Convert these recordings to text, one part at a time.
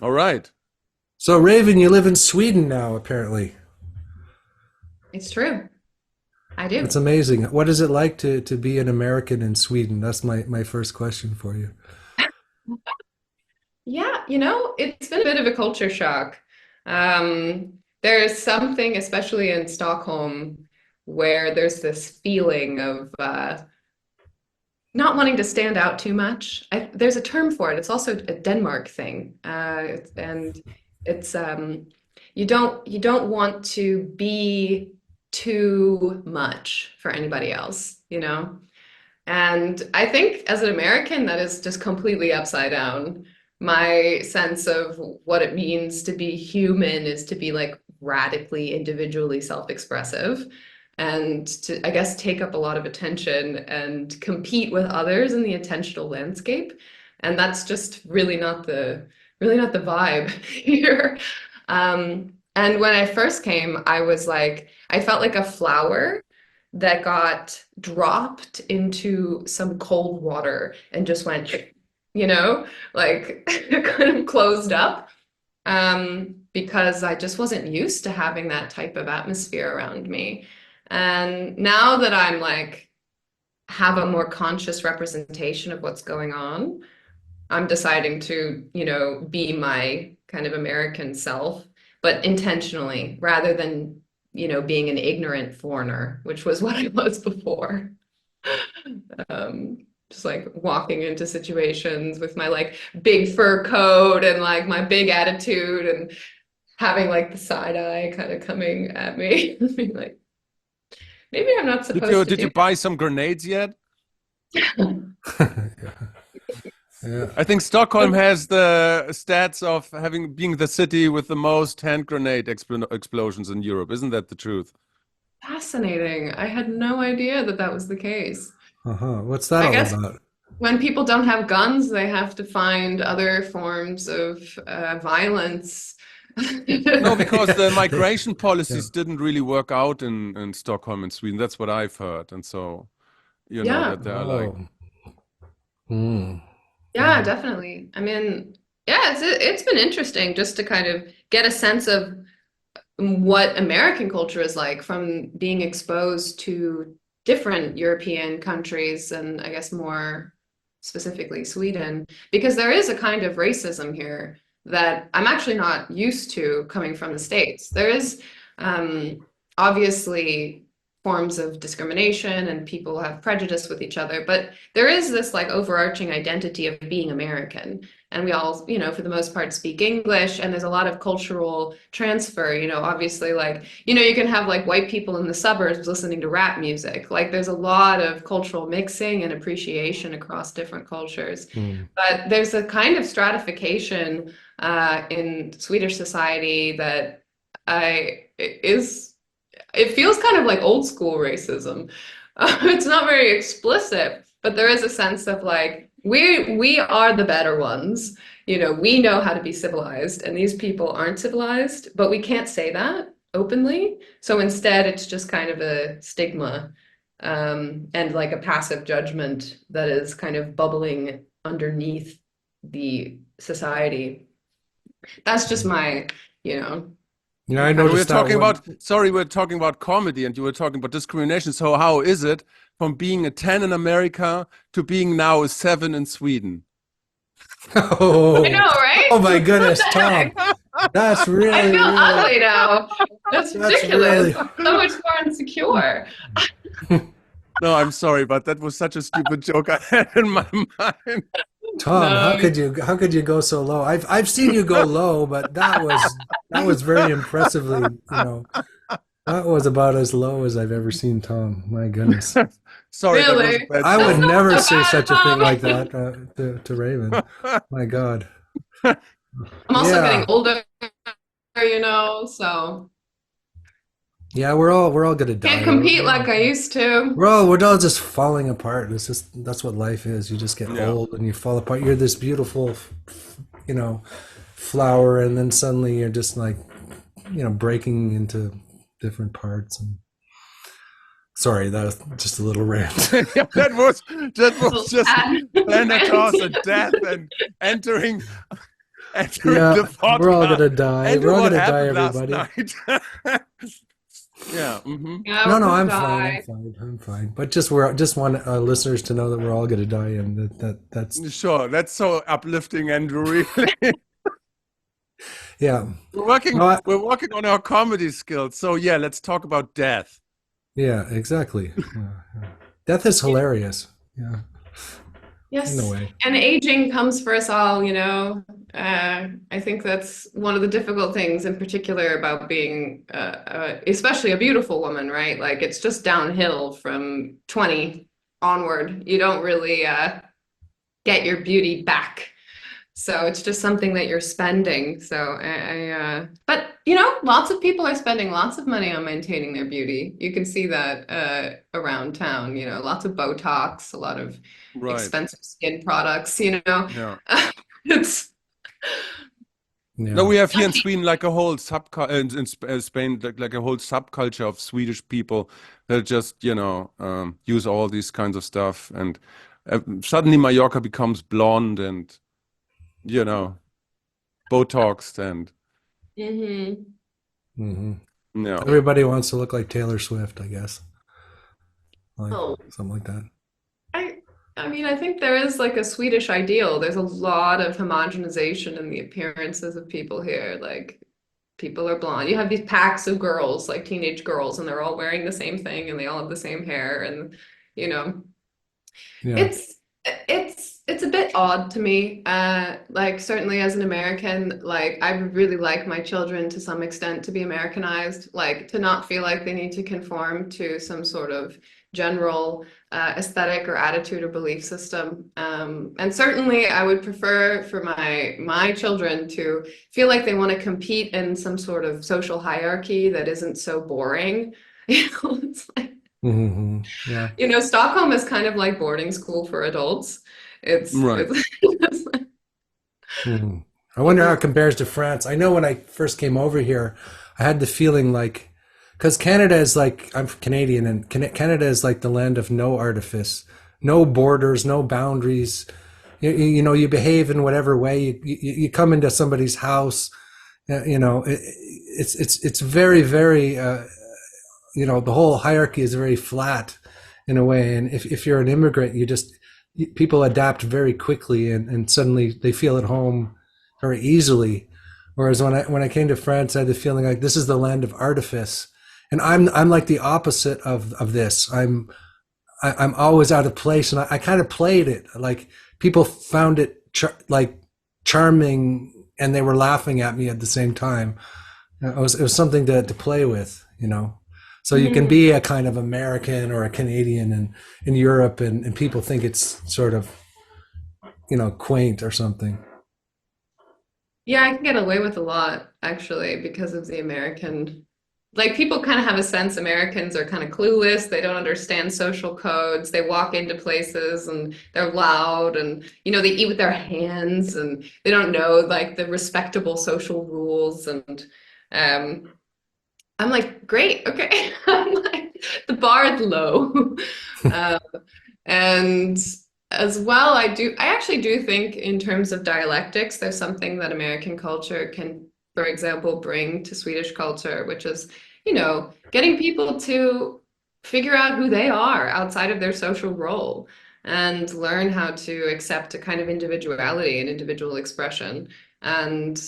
All right. So, Raven, you live in Sweden now, apparently. It's true. I That's do. amazing. What is it like to be an American in Sweden? That's my first question for you. Yeah, it's been a bit of a culture shock. There's something, especially in Stockholm, where there's this feeling of not wanting to stand out too much. There's a term for it. It's also a Denmark thing, and it's you don't want to be too much for anybody else, you know? And I think as an American, that is just completely upside down. My sense of what it means to be human is to be like radically individually self-expressive and to, I guess, take up a lot of attention and compete with others in the attentional landscape. And that's just really not the vibe here. And when I first came, I felt like a flower that got dropped into some cold water and just went, like kind of closed up, because I just wasn't used to having that type of atmosphere around me. And now that I'm like, have a more conscious representation of what's going on, I'm deciding to, be my kind of American self, but intentionally rather than, being an ignorant foreigner, which was what I was before. Just like walking into situations with my like big fur coat and like my big attitude and having like the side eye kind of coming at me. Being like, maybe I'm not Did you supposed to did you do buy some grenades yet? that. Yeah. Yeah. I think Stockholm has the stats of having being the city with the most hand grenade explosions in Europe. Isn't that the truth? Fascinating. I had no idea that that was the case. Uh-huh. What's that I all guess about? when people don't have guns, they have to find other forms of violence. No, because Yeah. the They- migration yeah. policies didn't really work out in Stockholm and Sweden. That's what I've heard. And so, you know, Yeah, that they are like, Oh. Hmm. yeah, definitely. I mean, yeah, it's been interesting just to kind of get a sense of what American culture is like from being exposed to different European countries and I guess more specifically Sweden, because there is a kind of racism here that I'm actually not used to coming from the States. There is obviously forms of discrimination and people have prejudice with each other, but there is this like overarching identity of being American. And we all, for the most part speak English, and there's a lot of cultural transfer, obviously, like, you can have like white people in the suburbs listening to rap music. Like there's a lot of cultural mixing and appreciation across different cultures. Hmm. But there's a kind of stratification in Swedish society that I is it feels kind of like old school racism. It's not very explicit, but there is a sense of like we are the better ones. We know how to be civilized, and these people aren't civilized, but we can't say that openly. So instead, it's just kind of a stigma, and like a passive judgment that is kind of bubbling underneath the society. That's just my, you know, I but we're noticed that talking when about, sorry, we're talking about comedy and you were talking about discrimination. So how is it from being a 10 in America to being now a 7 in Sweden? I know, oh, oh right? my What goodness, the heck? Tom. That's I really, feel really, ugly now. That's that's ridiculous. really. I'm so much more insecure. No, I'm sorry, but that was such a stupid joke I had in my mind. Tom, No, how could you go so low? I've seen you go low, but that was very impressively, that was about as low as I've ever seen Tom. My goodness. Sorry, that was a really. bad I would That's joke. not never so say bad, such a thing Tom. like that to Raven. My God. I'm also getting Yeah. older, so Yeah, we're all gonna can't die. compete like I used to. We're all just falling apart. That's what life is. You just get Yeah. old and you fall apart. You're this beautiful, you know, flower, and then suddenly you're just like, breaking into different parts. And sorry, that was just a little rant. Yeah, that was So just sad. Thanatos and death and entering entering Yeah, the we're all podcast. gonna die. We're Andrew, all what gonna die, happened last everybody. night? Yeah. Yeah, No, we're no, gonna I'm fine. I'm die. fine. I'm fine. But just want listeners to know that we're all gonna die, and that's Sure. That's so uplifting, Andrew. Really. yeah. We're working. No, We're working on our comedy skills. So yeah, let's talk about death. yeah, exactly. Yeah, yeah. Death is hilarious. Yeah, in a Yes, way. and aging comes for us all, you know. I think that's one of the difficult things in particular about being, especially a beautiful woman, right? Like it's just downhill from 20 onward. You don't really get your beauty back. So it's just something that you're spending. But you know, lots of people are spending lots of money on maintaining their beauty. You can see that around town, you know, lots of Botox, a lot of Right. expensive skin products, you know. Yeah. It's No, Yeah. we have here in Sweden like a whole Spain like a whole subculture of Swedish people that just use all these kinds of stuff, and suddenly Mallorca becomes blonde and you know Botoxed and hmm Hmm. no. Everybody wants to look like Taylor Swift, I guess, like Oh, something like that. I I mean, I think there is like a Swedish ideal. There's a lot of homogenization in the appearances of people here. Like people are blonde. You have these packs of girls, like teenage girls, and they're all wearing the same thing and they all have the same hair and you know, Yeah. it's it's a bit odd to me. Like certainly as an American, like I would really like my children to some extent to be Americanized, like to not feel like they need to conform to some sort of general aesthetic or attitude or belief system. And certainly I would prefer for my children to feel like they want to compete in some sort of social hierarchy that isn't so boring. You know, it's like Hmm. Yeah. you know, Stockholm is kind of like boarding school for adults. It's Right. it's, Hmm. I wonder how it compares to France. I know when I first came over here, I had the feeling like, because Canada is like, I'm Canadian, and Canada is like the land of no artifice, no borders, no boundaries. You know, you behave in whatever way. You come into somebody's house. You know, it's very, very. You know, the whole hierarchy is very flat in a way, and if you're an immigrant, people adapt very quickly, and suddenly they feel at home very easily. Whereas when I came to France, I had the feeling like this is the land of artifice, and I'm like the opposite of this. I'm always out of place, and I kind of played it. Like people found it like charming, and they were laughing at me at the same time. It was something to play with, you know. So you can Mhm. be a kind of American or a Canadian in Europe, and people think it's sort of, you know, quaint or something. Yeah, I can get away with a lot actually because of the American. Like people kind of have a sense Americans are kind of clueless. They don't understand social codes. They walk into places and they're loud and you know they eat with their hands and they don't know like the respectable social rules and um I'm like, great, okay. I'm like, the bar is low. Um, and as well, I actually do think in terms of dialectics, there's something that American culture can, for example, bring to Swedish culture, which is, you know, getting people to figure out who they are outside of their social role and learn how to accept a kind of individuality and individual expression. And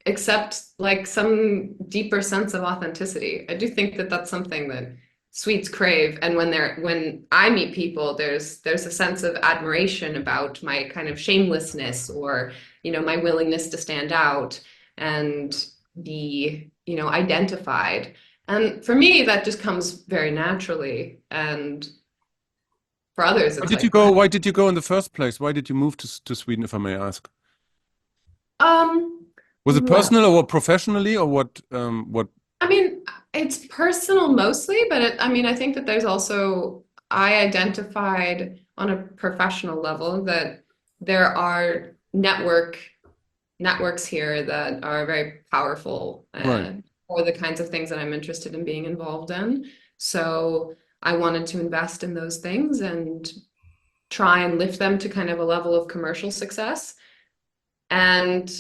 accept like some deeper sense of authenticity. I do think that that's something that Swedes crave. And when I meet people, there's a sense of admiration about my kind of shamelessness or, you know, my willingness to stand out and be, you know, identified. And for me, that just comes very naturally. And for others, Why it's did you like, go? what? Why did you go in the first place? Why did you move to Sweden, if I may ask? Um, Was it well, personal or professionally or what? What? I mean, it's personal mostly, but I mean, I think that there's also, I identified on a professional level that there are networks here that are very powerful Right. for the kinds of things that I'm interested in being involved in. So I wanted to invest in those things and try and lift them to kind of a level of commercial success. And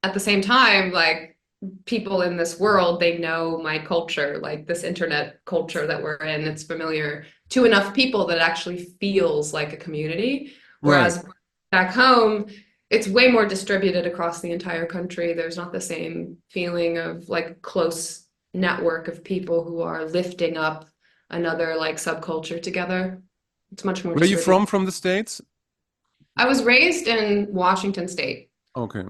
at the same time, like people in this world, they know my culture, like this internet culture that we're in, it's familiar to enough people that it actually feels like a community. Right. Whereas back home, it's way more distributed across the entire country. There's not the same feeling of like close network of people who are lifting up another like subculture together. It's much more Where are you distributed. from the States? I was raised in Washington State. Okay.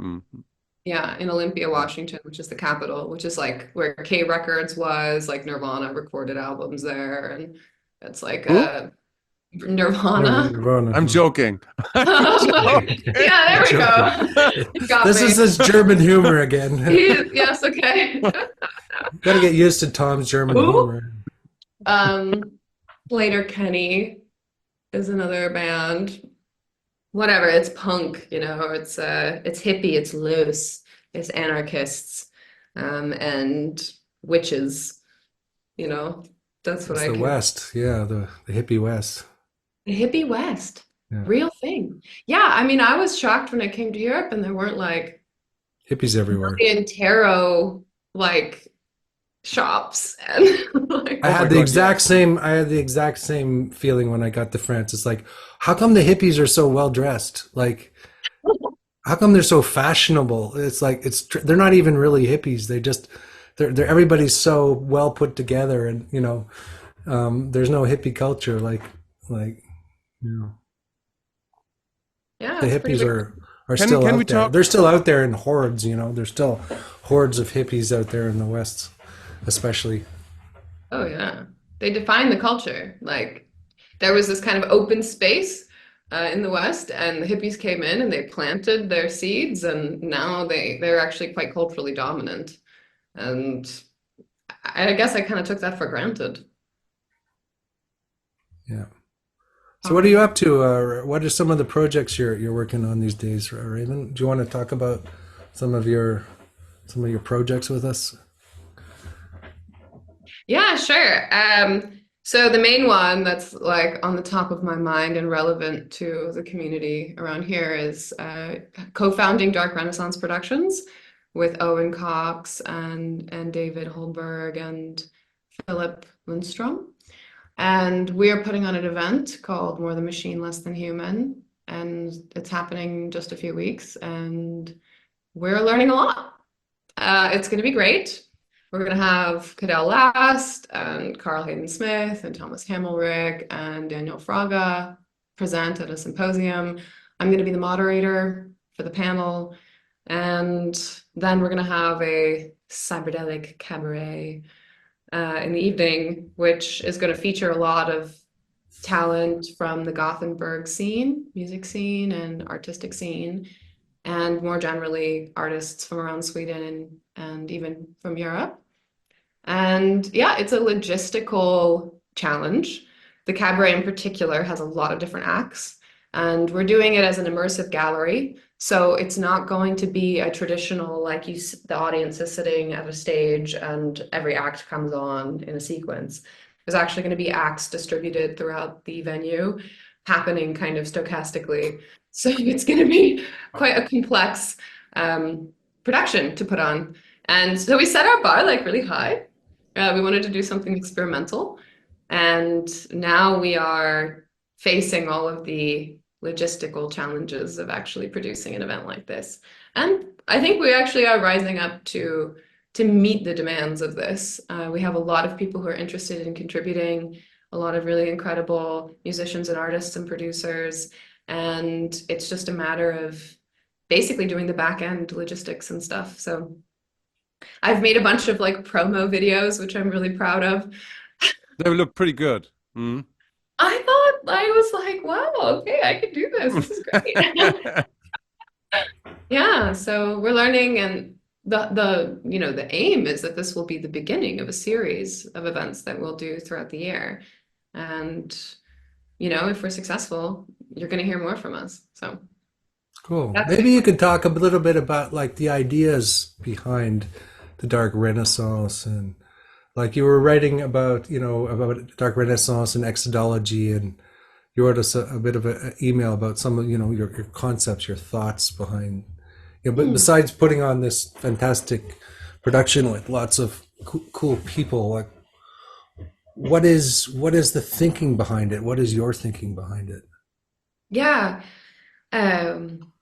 Yeah, in Olympia, Washington, which is the capital, which is like where K Records was, like Nirvana recorded albums there, and it's like Who? Nirvana. Nirvana. I'm joking. I'm joking. Yeah, there we Joking. go. You got This me. is this German humor again. Yes, okay. Got to get used to Tom's German Who? humor. Later Kenny is another band. Whatever, it's punk, it's hippie, it's loose, it's anarchists, and witches, you know, that's what It's I the can. West, yeah, the hippie West. The hippie West, Yeah. real thing. Yeah, I mean, I was shocked when I came to Europe and there weren't like Hippies everywhere. in tarot like shops and like I Oh my had the God, exact same. I had the exact same feeling when I got to France. It's like, how come the hippies are so well dressed? Like, how come they're so fashionable? It's like they're not even really hippies. They're everybody's so well put together, and there's no hippie culture like you know yeah, the it's pretty hippies big. are Can still can we out there. talk? They're still out there in hordes. There's still hordes of hippies out there in the West, especially. Oh yeah. They define the culture. Like there was this kind of open space in the West, and the hippies came in and they planted their seeds, and now they're actually quite culturally dominant. And I guess I kind of took that for granted. Yeah. So what are you up to? What are some of the projects you're working on these days, Raven? Do you want to talk about some of your projects with us? Yeah, sure. So the main one that's like on the top of my mind and relevant to the community around here is co-founding Dark Renaissance Productions with Owen Cox and David Holberg and Philip Lundstrom. And we are putting on an event called More Than Machine, Less Than Human. And it's happening in just a few weeks. And we're learning a lot. It's going to be great. We're going to have Cadell Last and Carl Hayden Smith and Thomas Hammelrick and Daniel Fraga present at a symposium. I'm going to be the moderator for the panel. And then we're going to have a cyberdelic cabaret in the evening, which is going to feature a lot of talent from the Gothenburg scene, music scene and artistic scene, and more generally artists from around Sweden and even from Europe. And yeah, it's a logistical challenge. The cabaret in particular has a lot of different acts, and we're doing it as an immersive gallery. So it's not going to be a traditional, like the audience is sitting at a stage and every act comes on in a sequence. There's actually going to be acts distributed throughout the venue, happening kind of stochastically. So it's going to be quite a complex production to put on. And so we set our bar like really high. We wanted to do something experimental. And now we are facing all of the logistical challenges of actually producing an event like this. And I think we actually are rising up to meet the demands of this. We have a lot of people who are interested in contributing, a lot of really incredible musicians and artists and producers. And it's just a matter of basically doing the back end logistics and stuff. So I've made a bunch of like promo videos, which I'm really proud of. They look pretty good. Mm. I thought, I was like, wow, okay, I can do this. This is great. Yeah, so we're learning, and the aim is that this will be the beginning of a series of events that we'll do throughout the year. And if we're successful, you're going to hear more from us. So Cool. that's Maybe you could talk a little bit about like the ideas behind the Dark Renaissance, and like you were writing about, about Dark Renaissance and exodology, and you wrote us a bit of an email about some of, your concepts, your thoughts behind, Yeah, but Hmm. besides putting on this fantastic production with lots of cool people, like what is the thinking behind it? What is your thinking behind it? Yeah. Um,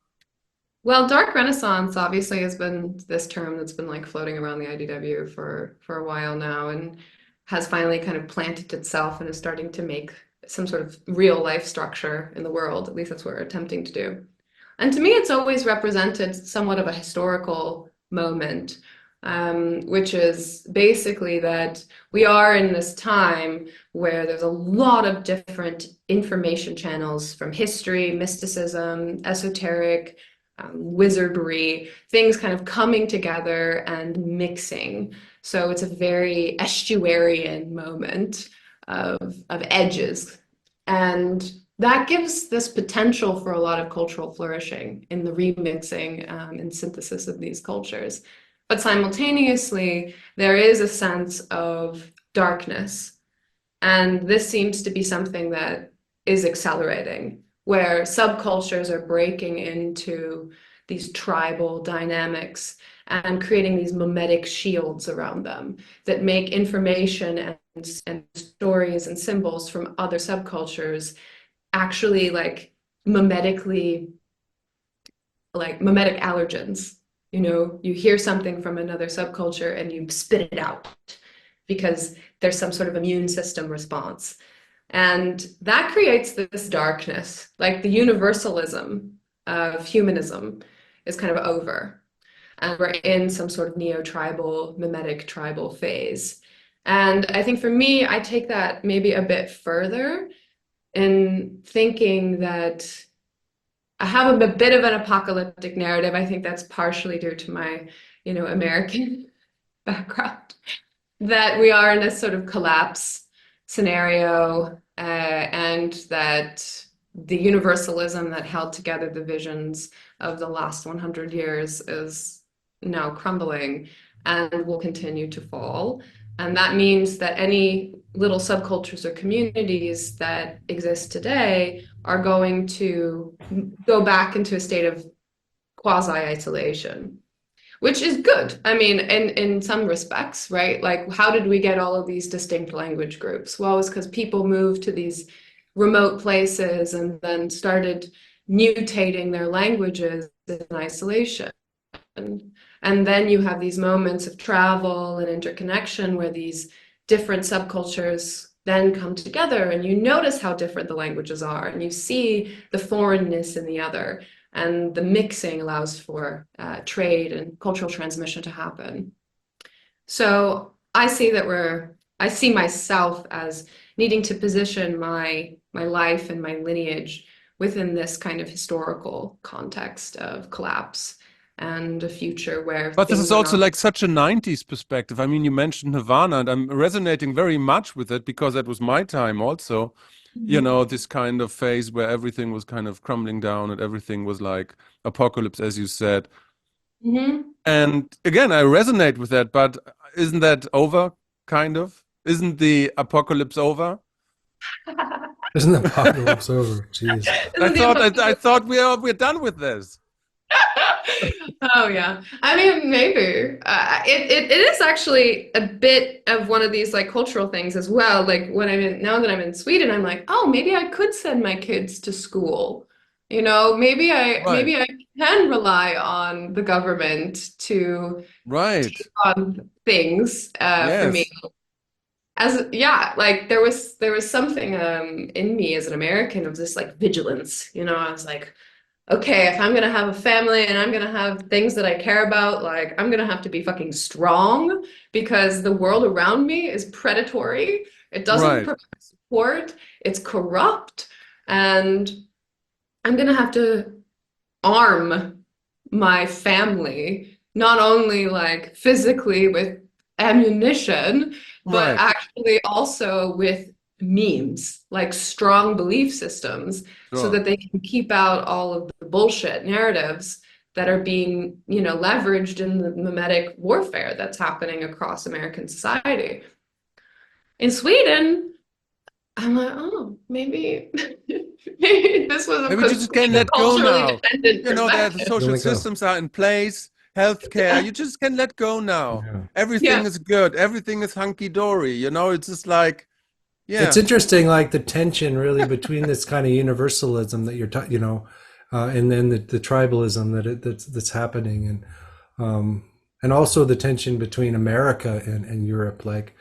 well, Dark Renaissance obviously has been this term that's been like floating around the IDW for a while now and has finally kind of planted itself and is starting to make some sort of real life structure in the world. At least that's what we're attempting to do. And to me, it's always represented somewhat of a historical moment, which is basically that we are in this time where there's a lot of different information channels from history, mysticism, esoteric, wizardry, things kind of coming together and mixing. So it's a very estuarian moment of edges. And that gives this potential for a lot of cultural flourishing in the remixing and synthesis of these cultures. But simultaneously, there is a sense of darkness. And this seems to be something that is accelerating, where subcultures are breaking into these tribal dynamics and creating these mimetic shields around them that make information and stories and symbols from other subcultures actually mimetically like mimetic allergens. You know, you hear something from another subculture and you spit it out because there's some sort of immune system response. And that creates this darkness, like the universalism of humanism is kind of over. And we're in some sort of neo-tribal, mimetic tribal phase. And I think for me, I take that maybe a bit further in thinking that I have a bit of an apocalyptic narrative. I think that's partially due to my, American background, that we are in this sort of collapse scenario, and that the universalism that held together the visions of the last 100 years is now crumbling and will continue to fall. And that means that any little subcultures or communities that exist today are going to go back into a state of quasi-isolation, which is good. I mean, in some respects, right? Like, how did we get all of these distinct language groups? Well, it's because people moved to these remote places and then started mutating their languages in isolation. And then you have these moments of travel and interconnection where these different subcultures then come together and you notice how different the languages are and you see the foreignness in the other. And the mixing allows for trade and cultural transmission to happen. So I see myself as needing to position my life and my lineage within this kind of historical context of collapse and a future where But this is things are also not. like such a 90s perspective. I mean, you mentioned Nirvana, and I'm resonating very much with it because that was my time also. You Mhm. know, this kind of phase where everything was kind of crumbling down and everything was like apocalypse, as you said. Mhm. And again, I resonate with that, but isn't that over, kind of? Isn't the apocalypse over? Isn't the apocalypse over? Jeez. I Isn't the thought I apocalypse? thought we're done with this. Oh yeah. I mean, maybe. It is actually a bit of one of these like cultural things as well. Like when now that I'm in Sweden, I'm like, oh, maybe I could send my kids to school. You know, Right, maybe I can rely on the government to right. take on things for me. Yes, As yeah, like there was something in me as an American of this like vigilance. You know, I was like, okay, if I'm gonna have a family and I'm gonna have things that I care about, like I'm gonna have to be fucking strong because the world around me is predatory. It doesn't right, provide support, it's corrupt, and I'm gonna have to arm my family, not only like physically with ammunition, but right. actually also with memes, like strong belief systems, so Sure. that they can keep out all of the bullshit narratives that are being, leveraged in the mimetic warfare that's happening across American society. In Sweden, I'm like, oh, maybe. This was Maybe you just can a let go culturally now. dependent You know that the perspective. Then social we go. systems are in place, healthcare. You just can let go now. Yeah. Yeah. Everything is good. Everything is hunky dory. You know, it's just like, It's yeah. interesting, like the tension really between this kind of universalism that you're, and then the tribalism that's happening, um, and also the tension between America and Europe. Like,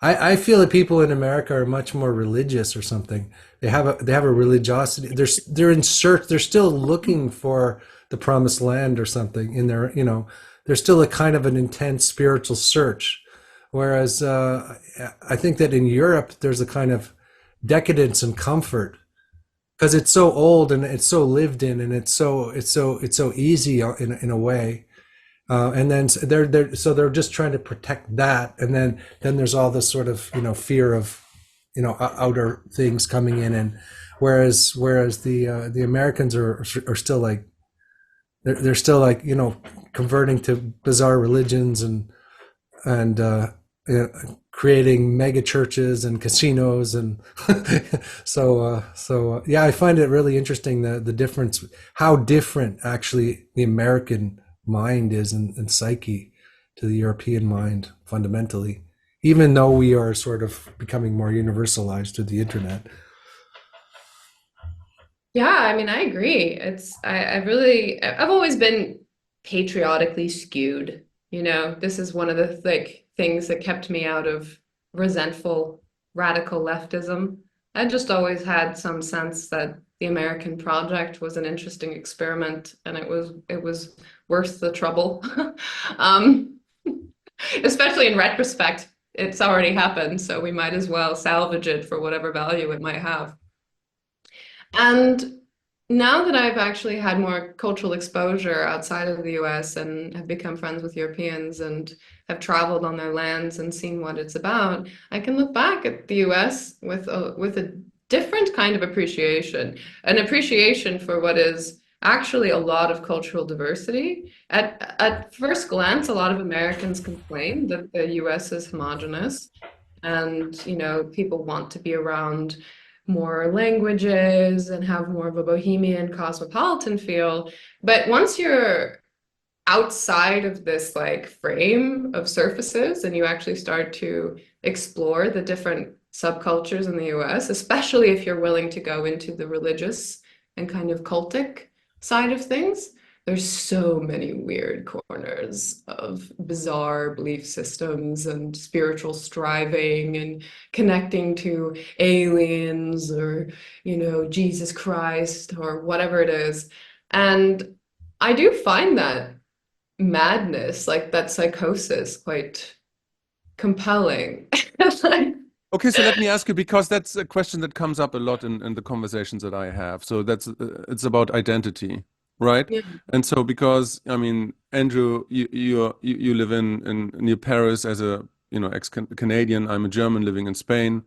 I feel that people in America are much more religious or something. They have a religiosity. They're in search. They're still looking for the promised land or something in their, there's still a kind of an intense spiritual search. Whereas I think that in Europe there's a kind of decadence and comfort because it's so old and it's so lived in and it's so easy in a way. And then they're just trying to protect that, and then there's all this sort of fear of outer things coming in, and whereas the Americans are still like they're still like converting to bizarre religions and creating mega churches and casinos and yeah, I find it really interesting the difference, how different actually the American mind is and psyche to the European mind fundamentally, even though we are sort of becoming more universalized through the internet. Yeah, I mean, I agree. I've always been patriotically skewed. This is one of the like things that kept me out of resentful radical leftism. I just always had some sense that the American project was an interesting experiment, and it was worth the trouble. Um, Especially in retrospect, it's already happened, so we might as well salvage it for whatever value it might have. And now that I've actually had more cultural exposure outside of the US and have become friends with Europeans and have traveled on their lands and seen what it's about, I can look back at the US with a different kind of appreciation, an appreciation for what is actually a lot of cultural diversity. At first glance, a lot of Americans complain that the US is homogenous and people want to be around more languages and have more of a bohemian cosmopolitan feel. But once you're outside of this like frame of surfaces and you actually start to explore the different subcultures in the US, especially if you're willing to go into the religious and kind of cultic side of things, there's so many weird corners of bizarre belief systems and spiritual striving and connecting to aliens or, Jesus Christ or whatever it is. And I do find that madness, like that psychosis, quite compelling. Like, Okay, so let me ask you, because that's a question that comes up a lot in the conversations that I have. So it's about identity, right? yeah. And so because I mean, Andrew, you live in near Paris as a ex-Canadian. I'm a German living in Spain.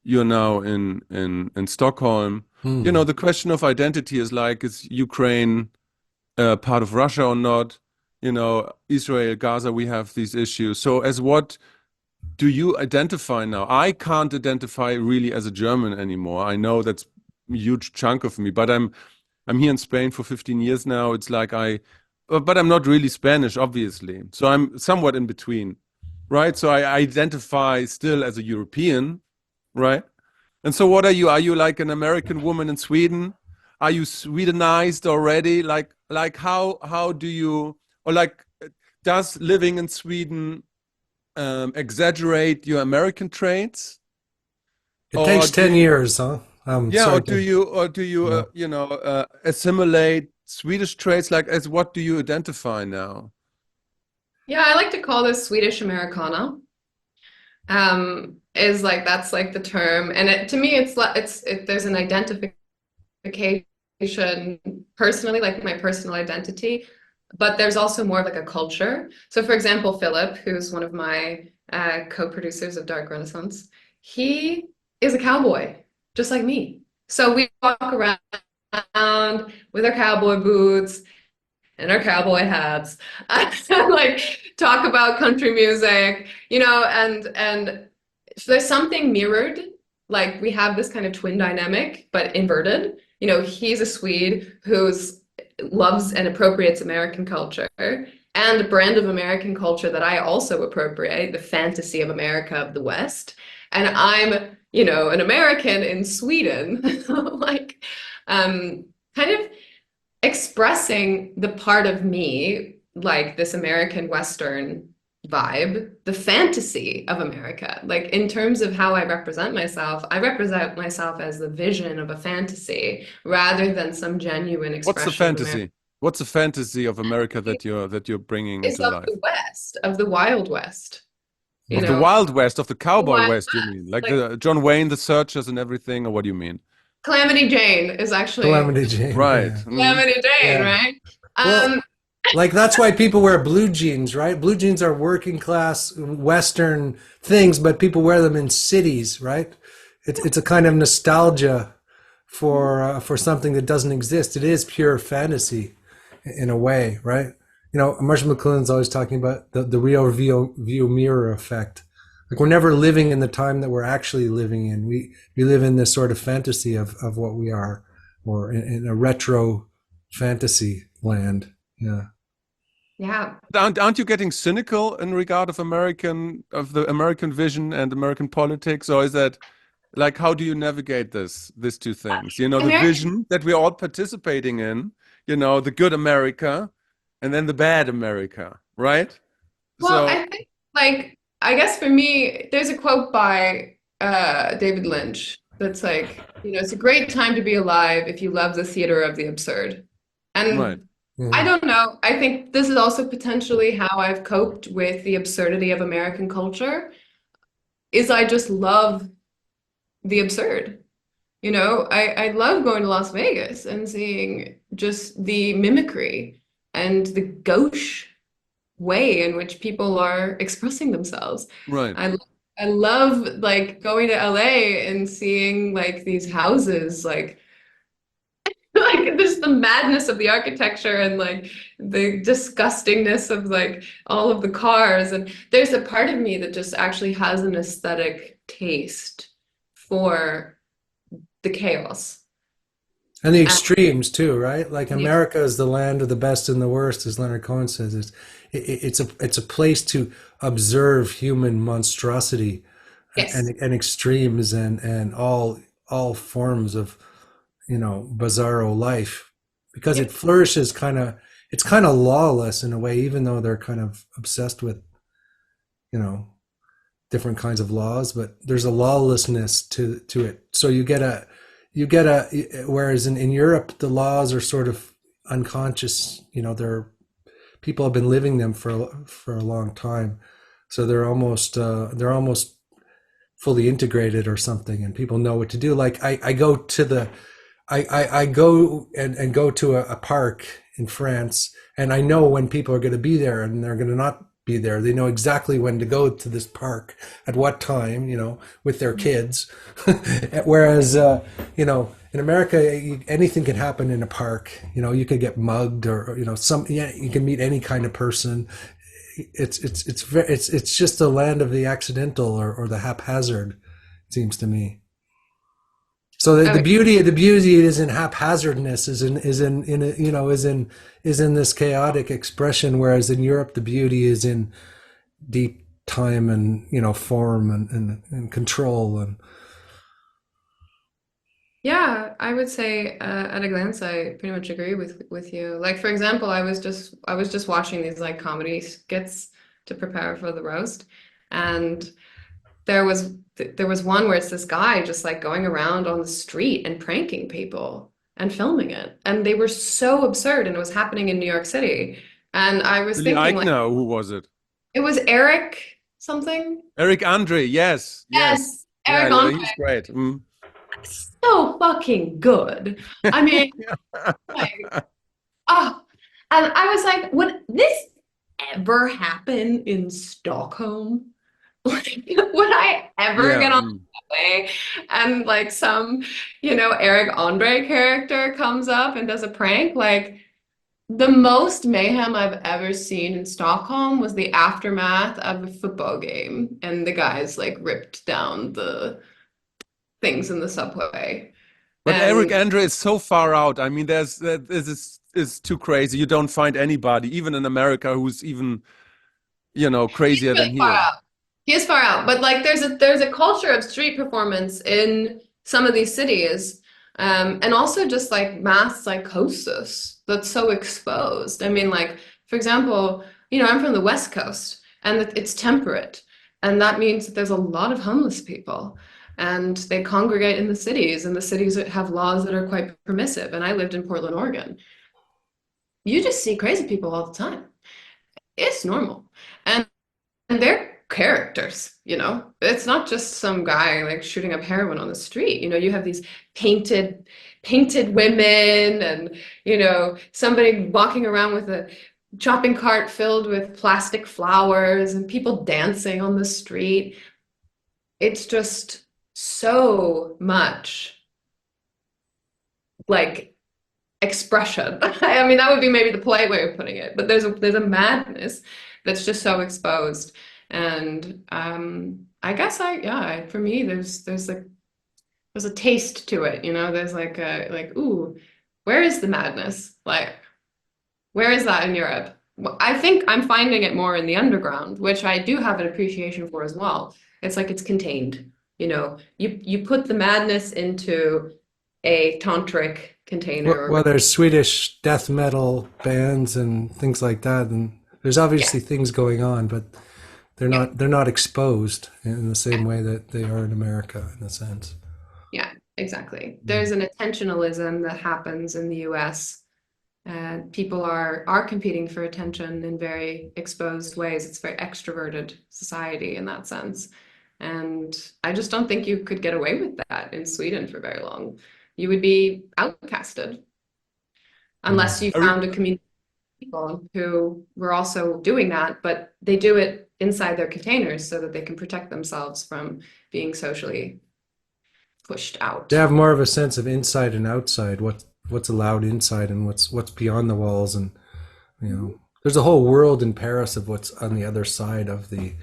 You're now in Stockholm. Hmm. The question of identity is like, is Ukraine part of Russia or not? Israel, Gaza, we have these issues. So as what do you identify now? I can't identify really as a German anymore. I know that's a huge chunk of me, but I'm here in Spain for 15 years now. It's like but I'm not really Spanish, obviously. So I'm somewhat in between, right? So I identify still as a European, right? And so what are you? Are you like an American woman in Sweden? Are you Swedenized already? Like how do you, or like does living in Sweden exaggerate your American traits, It or takes do 10 you, years, huh? yeah, Sorry to, or do you yeah. assimilate Swedish traits? Like, as what do you identify now? Yeah, I like to call this Swedish Americana. Is like that's like the term, and to me, there's an identification personally, like my personal identity, but there's also more of like a culture. So, for example, Philip, who's one of my co-producers of Dark Renaissance, he is a cowboy, just like me. So we walk around with our cowboy boots and our cowboy hats, like talk about country music, and so there's something mirrored, like we have this kind of twin dynamic, but inverted. you know, he's a Swede who's loves and appropriates American culture and a brand of American culture that I also appropriate, the fantasy of America of the West. And I'm, you know, an American in Sweden, like kind of expressing the part of me, like this American Western vibe, the fantasy of America. Like in terms of how I represent myself as the vision of a fantasy rather than some genuine What's the expression of America. fantasy? What's the fantasy of America that you're bringing Is into of life? the West, of the Wild West, you Of the know, Wild West, of the the Cowboy Wild West, you mean? West. Like Like the John Wayne, the Searchers and everything, or what do you mean? Calamity Jane is actually Calamity Jane. Right. Yeah. Mm. Calamity Jane, Yeah. right? Well, Um, like that's why people wear blue jeans, right? Blue jeans are working class Western things, but people wear them in cities, right? It's a kind of nostalgia for something that doesn't exist. It is pure fantasy in a way, right? You know, Marshall McLuhan's always talking about the real view mirror effect. Like we're never living in the time that we're actually living in. We live in this sort of fantasy of what we are, or in a retro fantasy land. Yeah. yeah. Aren't you getting cynical in regard of the American vision and American politics, or is that like how do you navigate these two things? You know, the American, vision that we're all participating in, you know, the good America, and then the bad America, right? well, So, I think like I guess for me, there's a quote by David Lynch that's like, you know, it's a great time to be alive if you love the theater of the absurd. right, And I Mhm. don't know. I think this is also potentially how I've coped with the absurdity of American culture, is I just love the absurd. You know, I love going to Las Vegas and seeing just the mimicry and the gauche way in which people are expressing themselves. right. I I love like going to LA and seeing like these houses like like there's the madness of the architecture and like the disgustingness of like all of the cars, and there's a part of me that just actually has an aesthetic taste for the chaos. And the And extremes too, right? Like the, America is the land of the best and the worst, as Leonard Cohen says. It's a place to observe human monstrosity yes, and extremes and all forms of bizarro life because it yep, flourishes it's kind of lawless in a way, even though they're kind of obsessed with you know different kinds of laws, but there's a lawlessness to it. So you get a whereas in Europe the laws are sort of unconscious. They're people have been living them for a long time, so they're almost fully integrated or something, and people know what to do. Like I go to the I go and go to a park in France, and I know when people are going to be there and they're going to not be there. They know exactly when to go to this park at what time, with their kids. Whereas, in America, anything can happen in a park. You could get mugged, or yeah, you can meet any kind of person. It's just the land of the accidental or the haphazard, it seems to me. So the okay, beauty is in haphazardness, is in this chaotic expression, whereas in Europe the beauty is in deep time and form and control. And yeah, I would say at a glance, I pretty much agree with you. Like for example, I was just watching these like comedy skits to prepare for the roast, and there was one where it's this guy just like going around on the street and pranking people and filming it, and they were so absurd, and it was happening in New York City, and I was Billy thinking like Eichner, who was it? it was Eric something. Eric Andre, yes, yes. Yes, Yeah, Eric on he's great. Mm. so fucking good. I mean, like, oh, and I was like, would this ever happen in Stockholm? Like, would I ever Yeah. get on the way and like some, Eric Andre character comes up and does a prank? Like, the most mayhem I've ever seen in Stockholm was the aftermath of a football game, and the guys like ripped down the things in the subway. But Eric And Andre is so far out. I mean, this is too crazy. You don't find anybody, even in America, who's even, he's crazier than really he far is. out. He is far out, but like there's a culture of street performance in some of these cities, and also just like mass psychosis that's so exposed. I mean, like for example, I'm from the West Coast, and it's temperate, and that means that there's a lot of homeless people, and they congregate in the cities, and the cities have laws that are quite permissive. And I lived in Portland, Oregon. You just see crazy people all the time. It's normal. And they're characters. It's not just some guy like shooting up heroin on the street. You have these painted women and, somebody walking around with a shopping cart filled with plastic flowers and people dancing on the street. It's just so much like expression. I mean, that would be maybe the polite way of putting it, but there's a madness that's just so exposed. And I guess for me, there's a taste to it, There's ooh, where is the madness? Like, where is that in Europe? Well, I think I'm finding it more in the underground, which I do have an appreciation for as well. It's like it's contained, You put the madness into a tantric container Well, or there's Swedish death metal bands and things like that, and there's yeah, obviously things going on, but yeah, they're not exposed in the same way that they are in America, in a sense. yeah, exactly. Mm. There's an attentionalism that happens in the US, and people are competing for attention in very exposed ways. It's a very extroverted society in that sense. And I just don't think you could get away with that in Sweden for very long. You would be outcasted unless Mm. you found a community of people who were also doing that, but they do it inside their containers so that they can protect themselves from being socially pushed They out. have more of a sense of inside and outside, what's allowed inside and what's beyond the walls, and there's a whole world in Paris of what's on the other side of the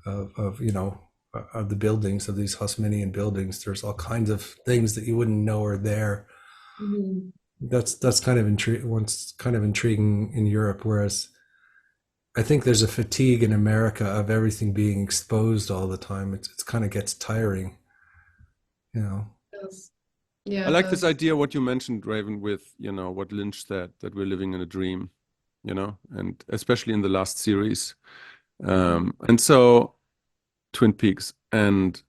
of the buildings, of these Haussmannian buildings. There's all kinds of things that you wouldn't know are there. Mhm. That's what's kind of intriguing in Europe, whereas I think there's a fatigue in America of everything being exposed all the time. It's kind of gets tiring, you know. Yes. I Yeah, it like this does. idea what you mentioned, Raven, with, what Lynch said, that we're living in a dream, and especially in the last series. And so Twin Peaks. And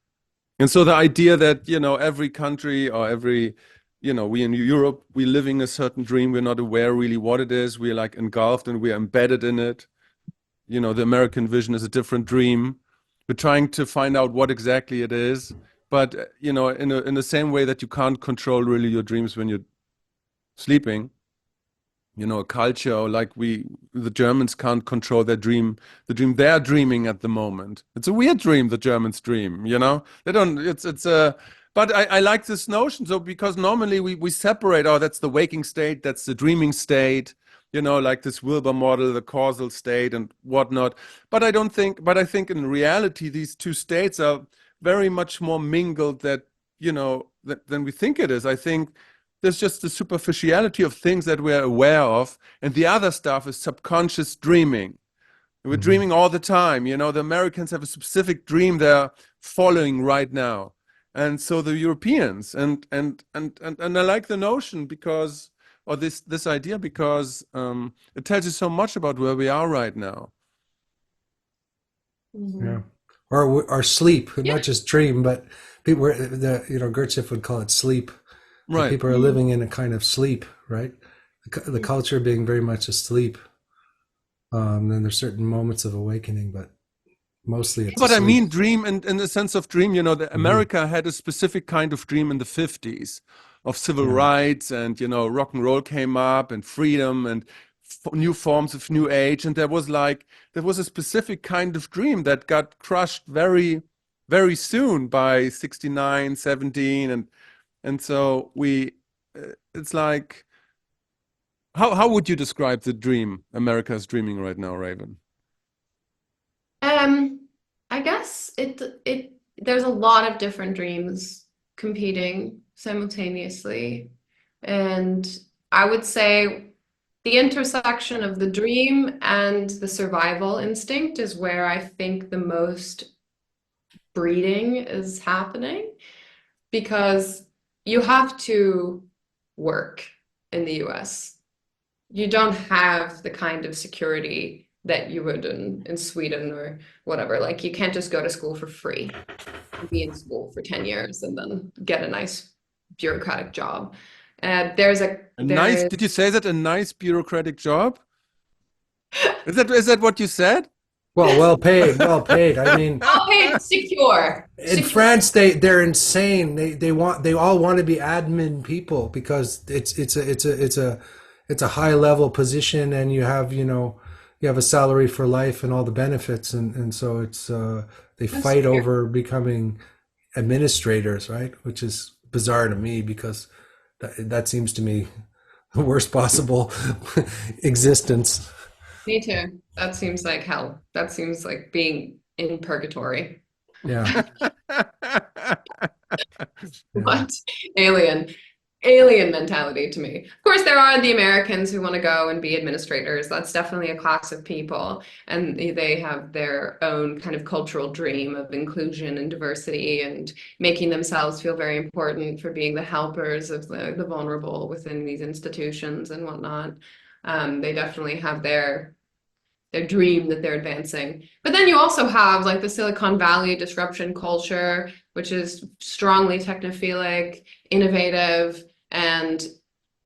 so the idea that, every country or every, we in Europe, we living a certain dream. We're not aware really what it is. We're like engulfed and we're embedded in it. The American vision is a different dream. We're trying to find out what exactly it is. But, in the same way that you can't control really your dreams when you're sleeping, a culture like the Germans can't control their dream, the dream they're dreaming at the moment. It's a weird dream, the Germans dream, They don't, it's a, but I like this notion. So, because normally we separate, oh, that's the waking state, that's the dreaming state, like this Wilber model, the causal state and whatnot. But I think in reality, these two states are very much more mingled than we think it is. I think there's just the superficiality of things that we're aware of, and the other stuff is subconscious dreaming. We're Mhm. dreaming all the time. The Americans have a specific dream they're following right now, and so the Europeans. And I like the notion because, or this idea, because it tells you so much about where we are right now. Yeah, Mhm. or sleep, Yeah. not just dream, but people Gurdjieff would call it sleep. That Right. people are Mhm. living in a kind of sleep, right? The culture being very much asleep. Then there's certain moments of awakening, but mostly it's But I asleep. mean, dream in the sense of dream, Hmm. America had a specific kind of dream in the 50s of civil Yeah. rights, and, rock and roll came up, and freedom, and new forms of new age. And there was a specific kind of dream that got crushed very, very soon by 69, 17. And so it's like, how would you describe the dream America's dreaming right now, Raven? Um, I guess there's a lot of different dreams competing simultaneously. And I would say the intersection of the dream and the survival instinct is where I think the most breeding is happening, because you have to work in the US. You don't have the kind of security that you would in Sweden or whatever. Like, you can't just go to school for free and be in school for 10 years and then get a nice bureaucratic job. A nice, did you say that, a nice bureaucratic job? Is that what you said? Well, well paid, well paid. I mean, well paid, secure, in secure. France, they're insane. They all want to be admin people because it's a high level position, and you have a salary for life and all the benefits, and so they That's fight fair. over becoming administrators, right? Which is bizarre to me because that seems to me the worst possible existence. Me too. That seems like hell. That seems like being in purgatory. Yeah, yeah. What? Alien. Alien mentality to me. Of course, there are the Americans who want to go and be administrators. That's definitely a class of people, and they have their own kind of cultural dream of inclusion and diversity and making themselves feel very important for being the helpers of the vulnerable within these institutions and whatnot. They definitely have their dream that they're advancing. But then you also have like the Silicon Valley disruption culture, which is strongly technophilic, innovative, and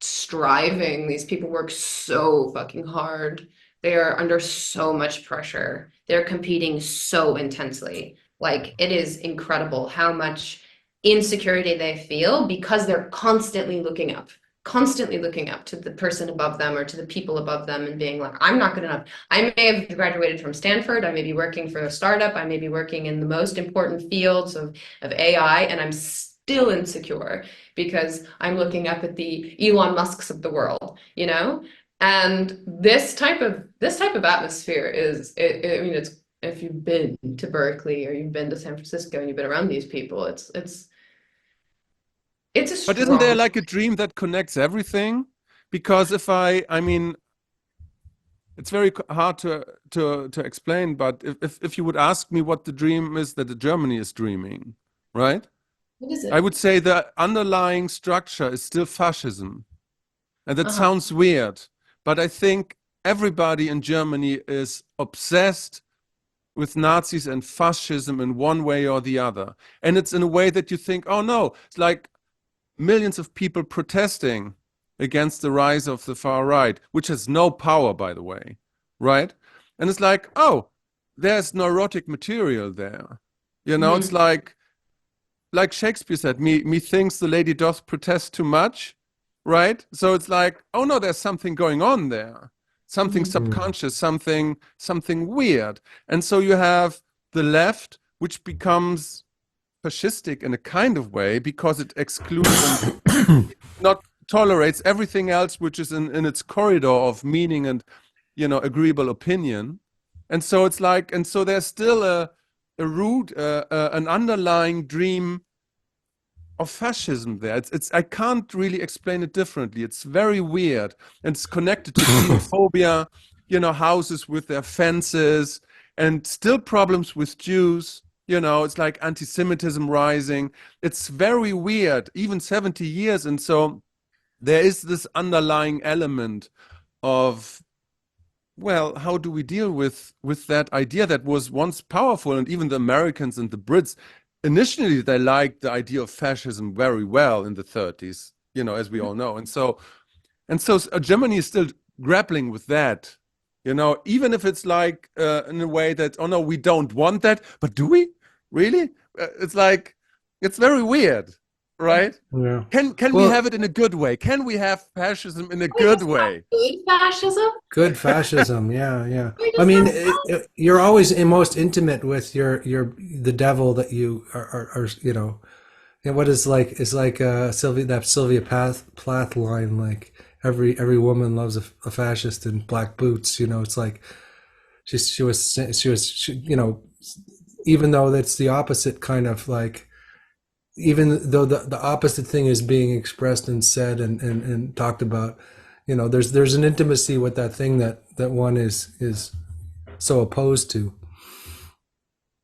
striving. These people work so fucking hard. They are under so much pressure. They're competing so intensely. Like, it is incredible how much insecurity they feel because they're constantly looking up to the person above them or to the people above them and being like, I'm not good enough. I may have graduated from Stanford. I may be working for a startup. I may be working in the most important fields of AI, and I'm still insecure because I'm looking up at the Elon Musks of the world, you know? And this type of atmosphere I mean, it's, if you've been to Berkeley or you've been to San Francisco and you've been around these people, it's a But isn't there strong. like a dream that connects everything? Because I mean, it's very hard to explain. But if you would ask me what the dream is that Germany is dreaming, right? What is I it? would say the underlying structure is still fascism, and that Uh-huh. sounds weird, but I think everybody in Germany is obsessed with Nazis and fascism in one way or the other, and it's in a way that you think, oh no, it's like millions of people protesting against the rise of the far right, which has no power, by the way, right? And it's like, oh, there's neurotic material there. It's Mhm. like Shakespeare said, me thinks the lady doth protest too much, right? So it's like, oh no, there's something going on there, something Mhm. Mm. subconscious, something weird. And so you have the left, which becomes fascistic in a kind of way because it excludes and not tolerates everything else which is in its corridor of meaning and agreeable opinion. And so it's like, and so there's still a root, an underlying dream of fascism there. It's I can't really explain it differently. It's very weird, and it's connected to xenophobia, houses with their fences, and still problems with Jews. It's like anti-Semitism rising. It's very weird, even 70 years. And so there is this underlying element of, well, how do we deal with that idea that was once powerful? And even the Americans and the Brits, initially they liked the idea of fascism very well in the 30s, as we all know. And so Germany is still grappling with that, even if it's like in a way that, oh no, we don't want that, but do we really? It's like, it's very weird, right? Yeah. Can we Well, have it in a good way? Can we have fascism in a Wait, good is that way? good fascism? good fascism. Yeah, yeah. Wait, I is mean, that you're always most intimate with the devil that you are and what is like is like Sylvia Plath line, like every woman loves a fascist in black boots. It's like she was even though that's the opposite kind of like even though the opposite thing is being expressed and said and talked about, there's an intimacy with that thing that one is so opposed to.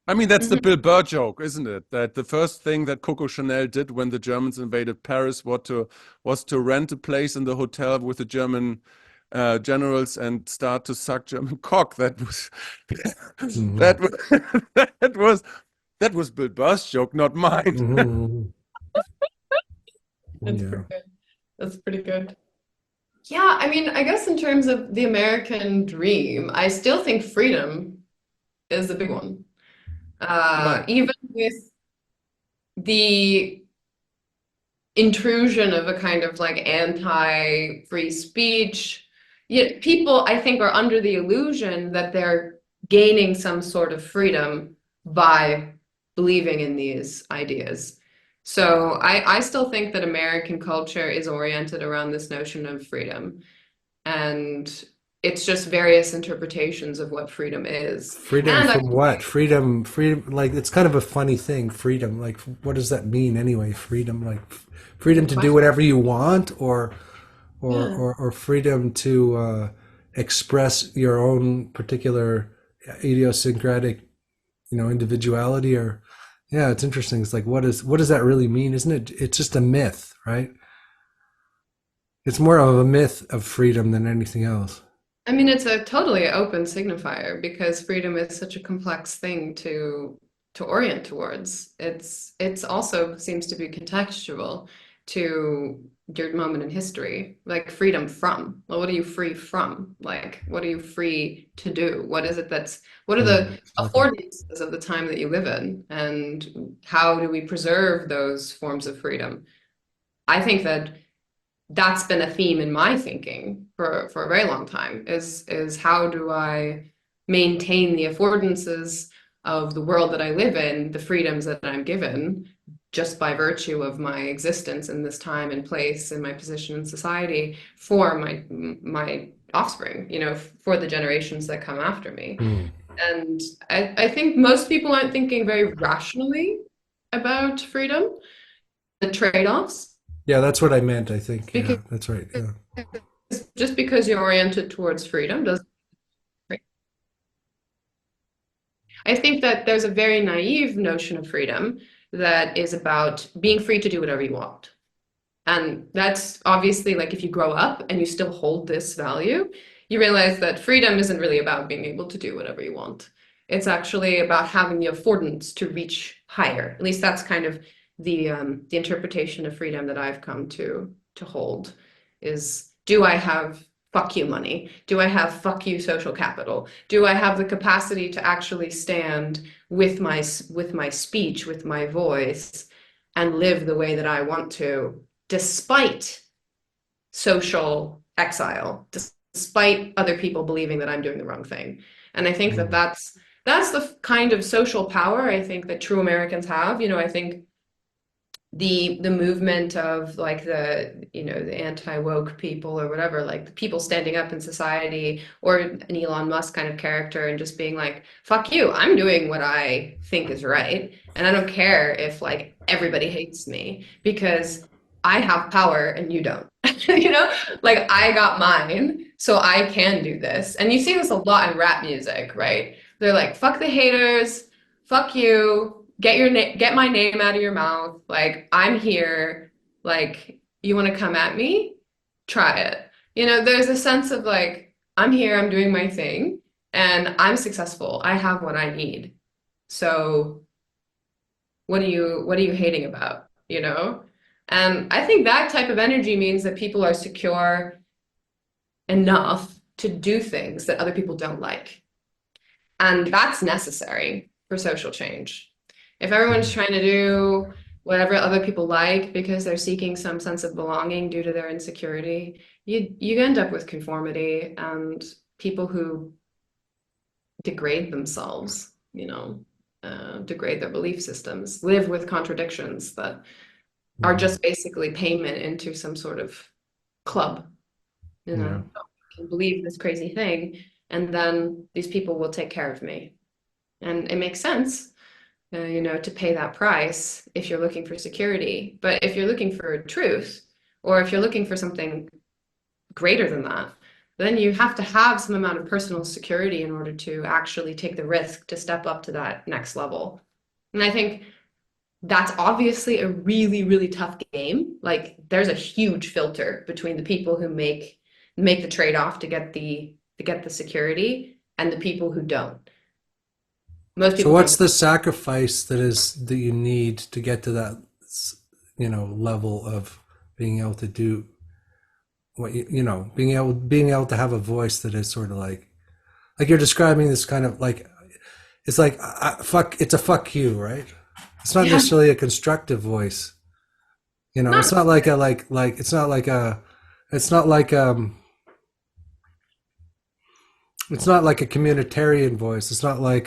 I mean, that's the Mhm. Bill Burr joke, isn't it? That the first thing that Coco Chanel did when the Germans invaded Paris was to rent a place in the hotel with the German generals and start to suck German cock. That was Hmm. that was that was that was Bill Burr's joke, not mine. Hmm. That's Yeah. pretty good. That's pretty good. Yeah, I mean, I guess in terms of the American dream, I still think freedom is the big one. Right. Even with the intrusion of a kind of like anti-free speech, yet people, I think, are under the illusion that they're gaining some sort of freedom by believing in these ideas. So I still think that American culture is oriented around this notion of freedom. And it's just various interpretations of what freedom is. Freedom And I from what? Freedom. Like it's kind of a funny thing. Freedom. Like what does that mean anyway? Freedom. Like freedom good to do question. whatever you want, or Yeah. freedom to express your own particular idiosyncratic, individuality. Or yeah, it's interesting. It's like what does that really mean? Isn't it? It's just a myth, right? It's more of a myth of freedom than anything else. I mean, it's a totally open signifier because freedom is such a complex thing to orient towards. It's also seems to be contextual to your moment in history, like freedom from. Well, what are you free from? Like, what are you free to do? What are the Exactly. affordances of the time that you live in, and how do we preserve those forms of freedom? I think that that's been a theme in my thinking for a very long time is how do I maintain the affordances of the world that I live in, the freedoms that I'm given just by virtue of my existence in this time and place and my position in society for my offspring, for the generations that come after me. Hmm. And I think most people aren't thinking very rationally about freedom, the trade-offs, Yeah, that's what I meant. I think. Yeah, because that's right. Yeah. just because you're oriented towards freedom doesn't. I think that there's a very naive notion of freedom that is about being free to do whatever you want. And that's obviously like if you grow up and you still hold this value, you realize that freedom isn't really about being able to do whatever you want. It's actually about having the affordance to reach higher. At least that's kind of the interpretation of freedom that I've come to hold is do I have fuck you money? Do I have fuck you social capital? Do I have the capacity to actually stand with my speech, with my voice, and live the way that I want to, despite social exile, despite other people believing that I'm doing the wrong thing? And I think that Hmm. that's the kind of social power I think that true Americans have. I think the movement of like the anti-woke people or whatever, like the people standing up in society or an Elon Musk kind of character and just being like, fuck you, I'm doing what I think is right. And I don't care if like everybody hates me because I have power and you don't. You know, like I got mine, so I can do this. And you see this a lot in rap music, right? They're like, fuck the haters, fuck you, get my name out of your mouth. Like I'm here. Like you want to come at me? Try it. There's a sense of like I'm here, I'm doing my thing, and I'm successful. I have what I need. So what are you hating about? And I think that type of energy means that people are secure enough to do things that other people don't like. And that's necessary for social change. If everyone's Hmm. trying to do whatever other people like because they're seeking some sense of belonging due to their insecurity, you end up with conformity and people who degrade themselves, degrade their belief systems, live with contradictions that are Hmm. just basically payment into some sort of club, Yeah. I can believe this crazy thing, and then these people will take care of me. And it makes sense. to pay that price if you're looking for security. But if you're looking for truth, or if you're looking for something greater than that, then you have to have some amount of personal security in order to actually take the risk to step up to that next level. And I think that's obviously a really, really tough game. Like there's a huge filter between the people who make the trade-off to get the security and the people who don't. Most So people what's don't. the sacrifice that you need to get to that, level of being able to do what being able to have a voice that is sort of like you're describing this kind of like, it's like fuck, it's a fuck you, right? It's not Yeah, necessarily a constructive voice. not It's not like a it's not like it's not like it's not like a communitarian voice. It's not like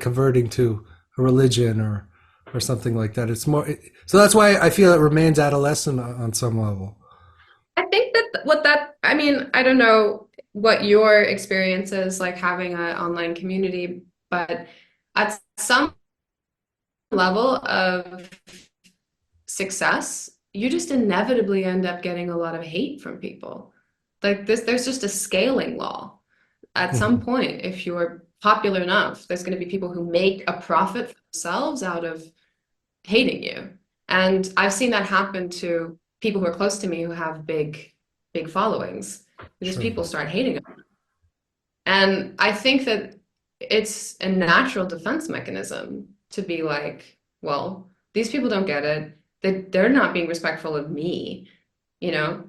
converting to a religion or something like that. It's more so that's why I feel it remains adolescent on some level. I think I mean, I don't know what your experience is like having an online community, but at some level of success, you just inevitably end up getting a lot of hate from people. Like this, there's just a scaling law. At some Mhm. point, if you're popular enough, there's going to be people who make a profit for themselves out of hating you. And I've seen that happen to people who are close to me who have big followings. Just Sure. people start hating them. And I think that it's a natural defense mechanism to be like, well, these people don't get it. They're not being respectful of me,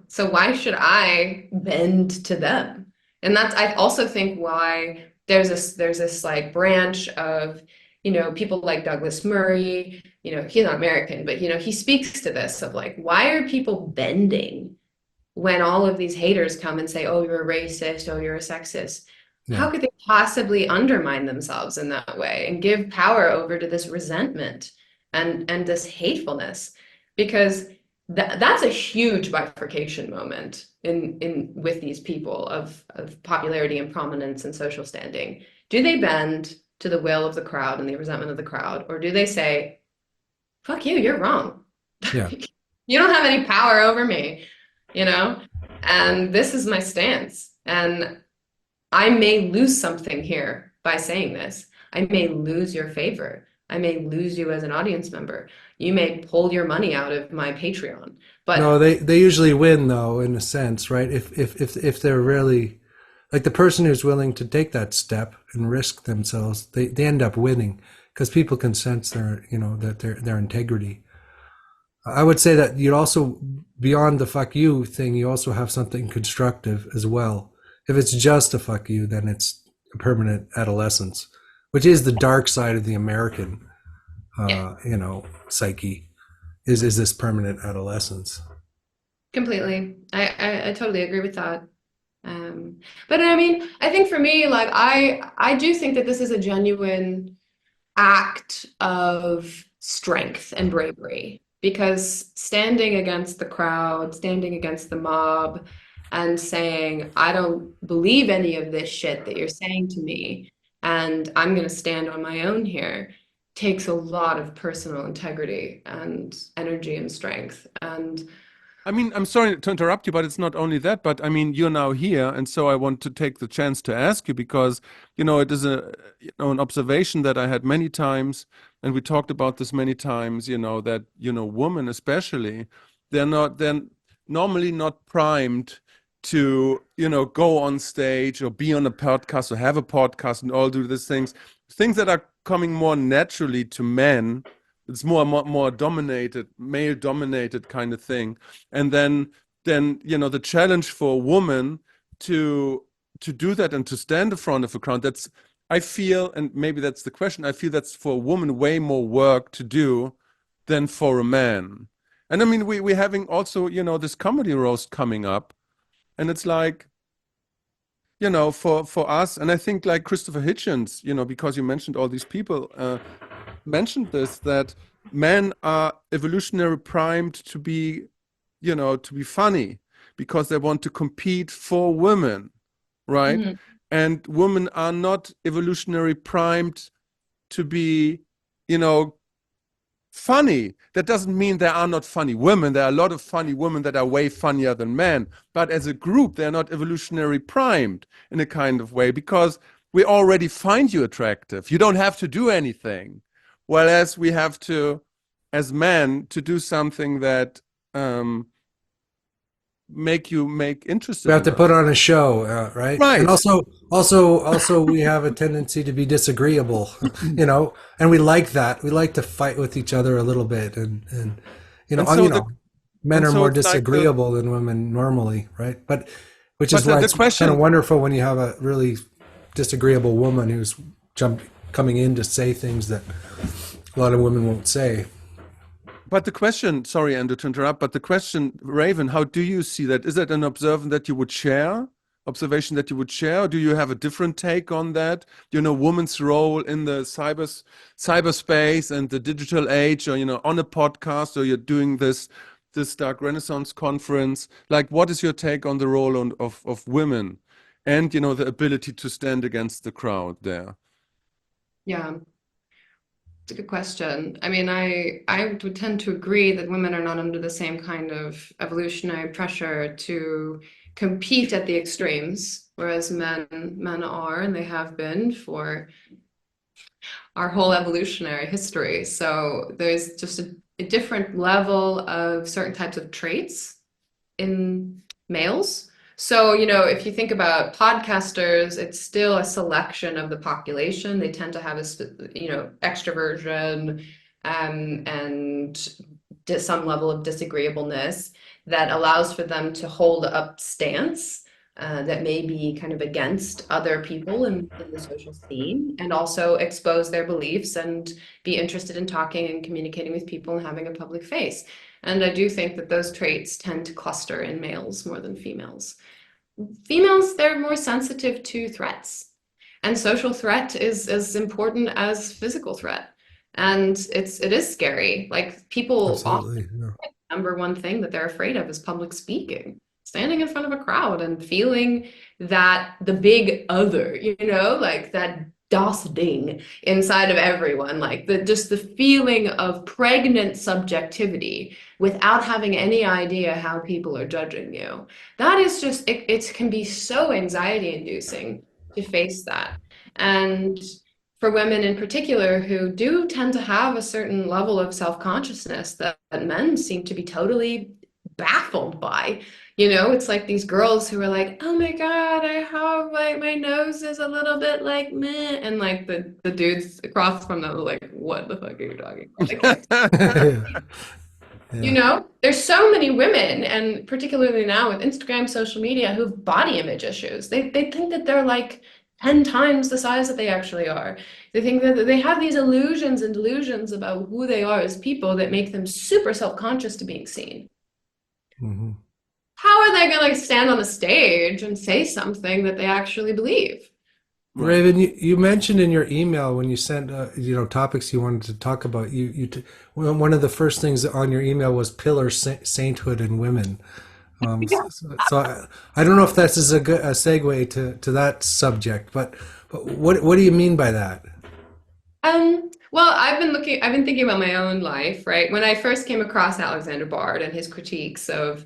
So why should I bend to them? And that's, I also think why there's this like branch of, people like Douglas Murray, he's not American, but he speaks to this of like, why are people bending when all of these haters come and say, oh, you're a racist, oh, you're a sexist? Yeah. How could they possibly undermine themselves in that way and give power over to this resentment and this hatefulness? Because that's a huge bifurcation moment in with these people of popularity and prominence and social standing. Do they bend to the will of the crowd and the resentment of the crowd, or do they say, fuck you, you're wrong. Yeah. You don't have any power over me, you know? And this is my stance. And I may lose something here by saying this. I may lose your favor. I may lose you as an audience member. You may pull your money out of my Patreon. No, But they usually win though, in a sense, right? If they're really like the person who's willing to take that step and risk themselves, they end up winning because people can sense their integrity. I would say that you'd also, beyond the fuck you thing, you also have something constructive as well. If it's just a fuck you, then it's a permanent adolescence, which is the dark side of the American, yeah, psyche. Is this permanent adolescence? completely. I totally agree with that. But I mean, I think for me, like I do think that this is a genuine act of strength and bravery because standing against the crowd, standing against the mob, and saying, I don't believe any of this shit that you're saying to me, and I'm going to stand on my own here, takes a lot of personal integrity and energy and strength. And I mean, I'm sorry to interrupt you, but it's not only that, but I mean, you're now here, and so I want to take the chance to ask you because, it is an observation that I had many times, and we talked about this many times, that, women especially, they're normally not primed to, go on stage or be on a podcast or have a podcast and all do these things that are coming more naturally to men. It's more dominated, male dominated kind of thing. And then the challenge for a woman to do that and to stand in front of a crowd, that's, I feel, and maybe that's the question, I feel that's for a woman way more work to do than for a man. And I mean, we're having also, this comedy roast coming up, and it's like, for us, and I think like Christopher Hitchens, because you mentioned all these people, mentioned this, that men are evolutionary primed to be, to be funny because they want to compete for women, right? Mhm. And women are not evolutionary primed to be you know, funny. That doesn't mean there are not funny women. There are a lot of funny women that are way funnier than men. But as a group, they're not evolutionary primed in a kind of way because we already find you attractive. You don't have to do anything. Whereas we have to, as men, to do something that make you make We interested have in to us. put on a show, right? And Right. also, we have a tendency to be disagreeable, and we like that. We like to fight with each other a little bit, and And so the men and are so more it's like the disagreeable than women normally, right? But which is but why the it's kind of question. wonderful when you have a really disagreeable woman who's coming in to say things that a lot of women won't say. But the question, sorry, Andrew, to interrupt, but the question, Raven, how do you see that? Is that an observation that you would share? Observation that you would share? Or do you have a different take on that? Women's role in the cyberspace and the digital age, or on a podcast, or you're doing this Dark Renaissance conference. Like, what is your take on the role of women and the ability to stand against the crowd there? Yeah. It's a good question. I mean, I would tend to agree that women are not under the same kind of evolutionary pressure to compete at the extremes, whereas men are, and they have been for our whole evolutionary history. So there's just a different level of certain types of traits in males. So, if you think about podcasters, it's still a selection of the population. They tend to have extroversion, and some level of disagreeableness that allows for them to hold up stance that may be kind of against other people in the social scene, and also expose their beliefs and be interested in talking and communicating with people and having a public face. And I do think that those traits tend to cluster in males more than females. Females, they're more sensitive to threats. And social threat is as important as physical threat. And it is scary. Like, people often, Absolutely. Yeah. number one thing that they're afraid of is public speaking. Standing in front of a crowd and feeling that the big other, like that Das Ding inside of everyone, like the feeling of pregnant subjectivity without having any idea how people are judging you. That is just, it can be so anxiety inducing to face that. And for women in particular who do tend to have a certain level of self-consciousness that men seem to be totally baffled by. It's like these girls who are like, oh my God, I have like my nose is a little bit like meh. And like the dudes across from them are like, what the fuck are you talking about? I can't. Yeah. There's so many women, and particularly now with Instagram, social media, who have body image issues. They think that they're like 10 times the size that they actually are. They think that they have these illusions and delusions about who they are as people that make them super self-conscious to being seen. Hmm. How are they going to stand on a stage and say something that they actually believe? Right. Raven, you mentioned in your email when you sent topics you wanted to talk about. One of the first things on your email was pillar sainthood in women. I don't know if this is a good a segue to that subject, but what do you mean by that? Well, I've been thinking about my own life, right? When I first came across Alexander Bard and his critiques of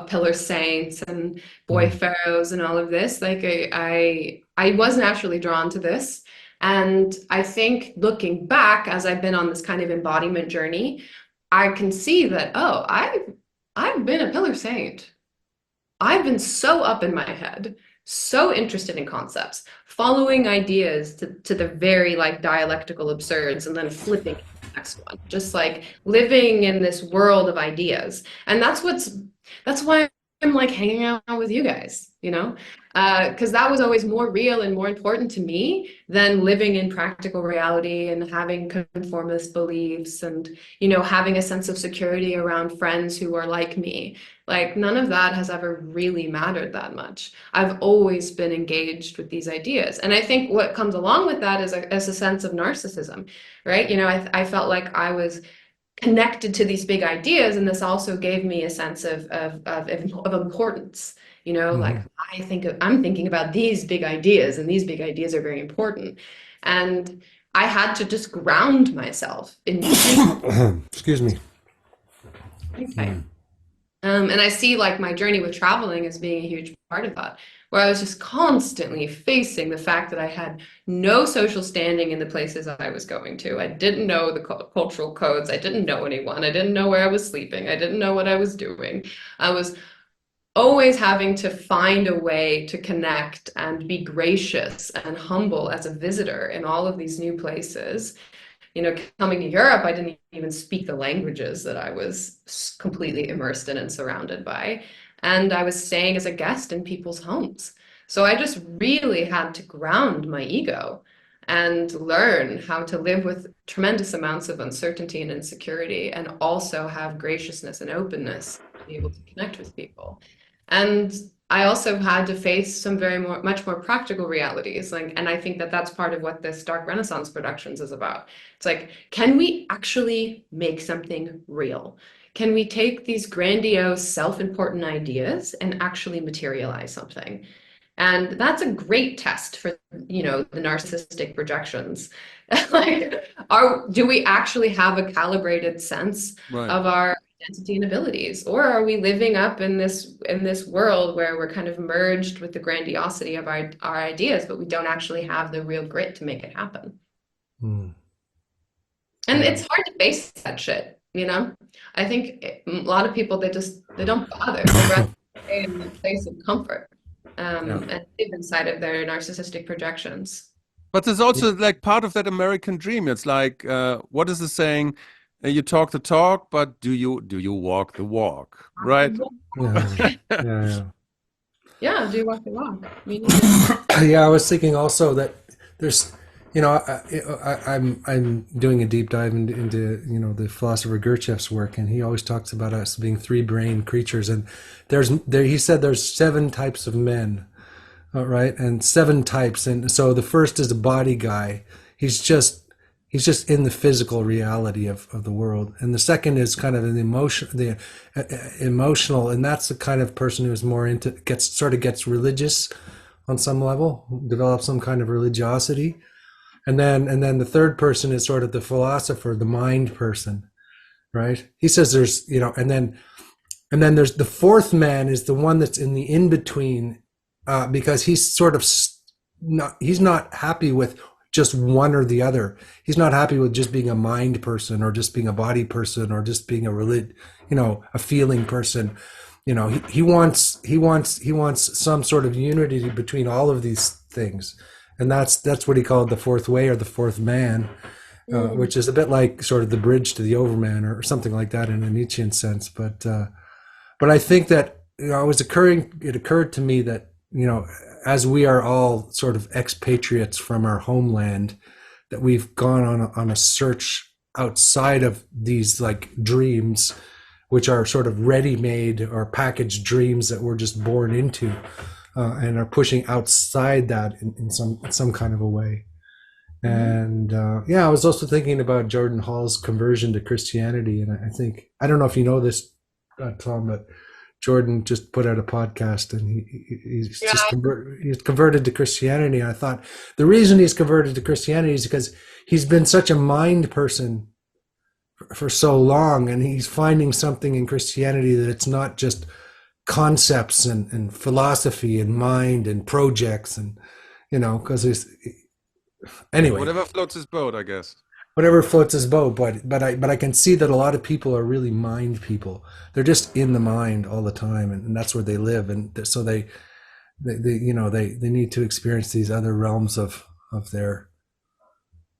pillar saints and boy Mm. pharaohs and all of this, like I was naturally drawn to this. And I think looking back as I've been on this kind of embodiment journey, I can see that, oh, I've been a pillar saint. I've been so up in my head, so interested in concepts, following ideas to the very like dialectical absurds and then flipping to the next one, just like living in this world of ideas. And that's why I'm like hanging out with you guys, because that was always more real and more important to me than living in practical reality and having conformist beliefs and, having a sense of security around friends who are like me. Like, none of that has ever really mattered that much. I've always been engaged with these ideas. And I think what comes along with that is a sense of narcissism, right? I felt like I was connected to these big ideas, and this also gave me a sense of importance. Like, Hmm. I'm thinking about these big ideas, and these big ideas are very important. And I had to just ground myself in Excuse me. okay. And I see like my journey with traveling as being a huge part of that, where I was just constantly facing the fact that I had no social standing in the places I was going to. I didn't know the cultural codes. I didn't know anyone. I didn't know where I was sleeping. I didn't know what I was doing. I was always having to find a way to connect and be gracious and humble as a visitor in all of these new places. You know, coming to Europe, I didn't even speak the languages that I was completely immersed in and surrounded by. And I was staying as a guest in people's homes. So I just really had to ground my ego and learn how to live with tremendous amounts of uncertainty and insecurity, and also have graciousness and openness to be able to connect with people. And I also had to face some much more practical realities. Like, and I think that that's part of what this Dark Renaissance Productions is about. It's like, can we actually make something real? Can we take these grandiose, self-important ideas and actually materialize something? And that's a great test for, you know, the narcissistic projections. Like, do we actually have a calibrated sense Right. of our identity and abilities, or are we living up in this world where we're kind of merged with the grandiosity of our ideas, but we don't actually have the real grit to make it happen? Hmm. And it's hard to face that shit, you know? I think a lot of people, they don't bother. They'd rather stay in a place of comfort, and live inside of their narcissistic projections. But there's also like part of that American dream. It's like, what is the saying? You talk the talk, but do you walk the walk, right? Yeah. Yeah, do walk the walk. Yeah, I was thinking also that there's, you know, I'm doing a deep dive into you know, the philosopher Gurdjieff's work, and he always talks about us being three-brain creatures, and he said there's 7 types of men, right, and 7 types, and so the first is a body guy. He's just in the physical reality of the world, and the second is kind of an emotional, and that's the kind of person who's more into gets religious on some level, develops some kind of religiosity. And then the third person is sort of the philosopher, the mind person, right? He says there's, you know, and then there's the fourth man is the one that's in the in between, because he's sort of he's not happy with just one or the other. He's not happy with just being a mind person, or just being a body person, or just being a feeling person. You know, he wants some sort of unity between all of these things. And that's what he called the fourth way, or the fourth man, which is a bit like sort of the bridge to the overman, or something like that in a Nietzschean sense. But I think that, you know, it occurred to me that, you know, as we are all sort of expatriates from our homeland, that we've gone on a search outside of these like dreams, which are sort of ready-made or packaged dreams that we're just born into. And are pushing outside that in some kind of a way. And I was also thinking about Jordan Hall's conversion to Christianity, and I think, I don't know if you know this, Tom, but Jordan just put out a podcast, and he's converted to Christianity. And I thought the reason he's converted to Christianity is because he's been such a mind person for so long, and he's finding something in Christianity that it's not just concepts and philosophy and mind and projects, and, you know, because there's, anyway, whatever floats his boat, I guess. Whatever floats his boat, but I can see that a lot of people are really mind people. They're just in the mind all the time, and that's where they live, and so they you know, they need to experience these other realms of their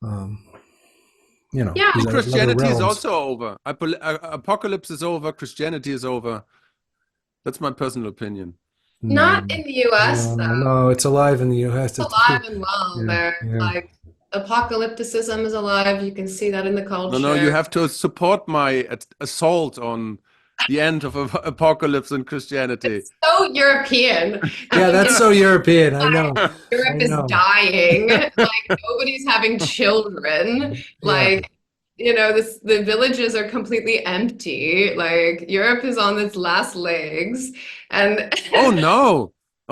you know. Yeah, Christianity is also over. Apocalypse is over. Christianity is over. That's my personal opinion. Not in the US, though. No, it's alive in the US. It's alive and well there. Like, apocalypticism is alive. You can see that in the culture. No, you have to support my assault on the end of apocalypse and Christianity. It's so European. Yeah, that's so European. I know. Europe is dying. Like, nobody's having children. Like, you know, the villages are completely empty. Like, Europe is on its last legs, and oh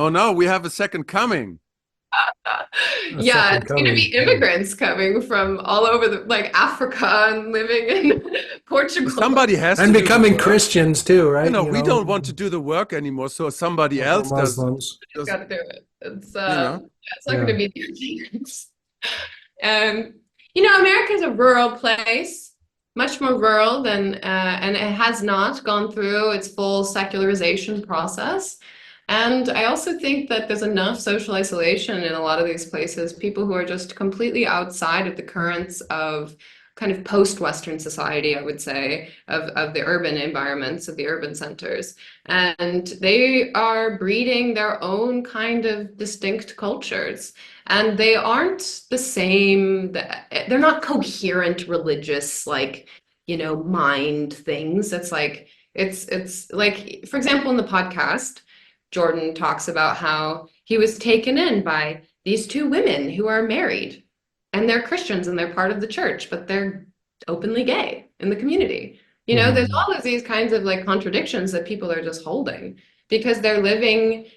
no, we have a second coming. That's up Yeah, and it's going to coming. be immigrants coming from all over like Africa and living in Portugal. Somebody has And to do the becoming work. Christians too, You right? know, we don't want to do the work anymore, so somebody Or else does. Muslims. Just got to do it. You know, Yeah, it's not going Yeah. to be the immigrants. Um, America is a rural place, much more rural than, and it has not gone through its full secularization process. And I also think that there's enough social isolation in a lot of these places, people who are just completely outside of the currents of kind of post-Western society, I would say, of the urban environments, of the urban centers. And they are breeding their own kind of distinct cultures. And they aren't the same, they're not coherent religious, like, mind things. It's like, for example, in the podcast, Jordan talks about how he was taken in by these two women who are married and they're Christians and they're part of the church, but they're openly gay in the community. There's Mhm. all of these kinds of like contradictions that people are just holding because they're living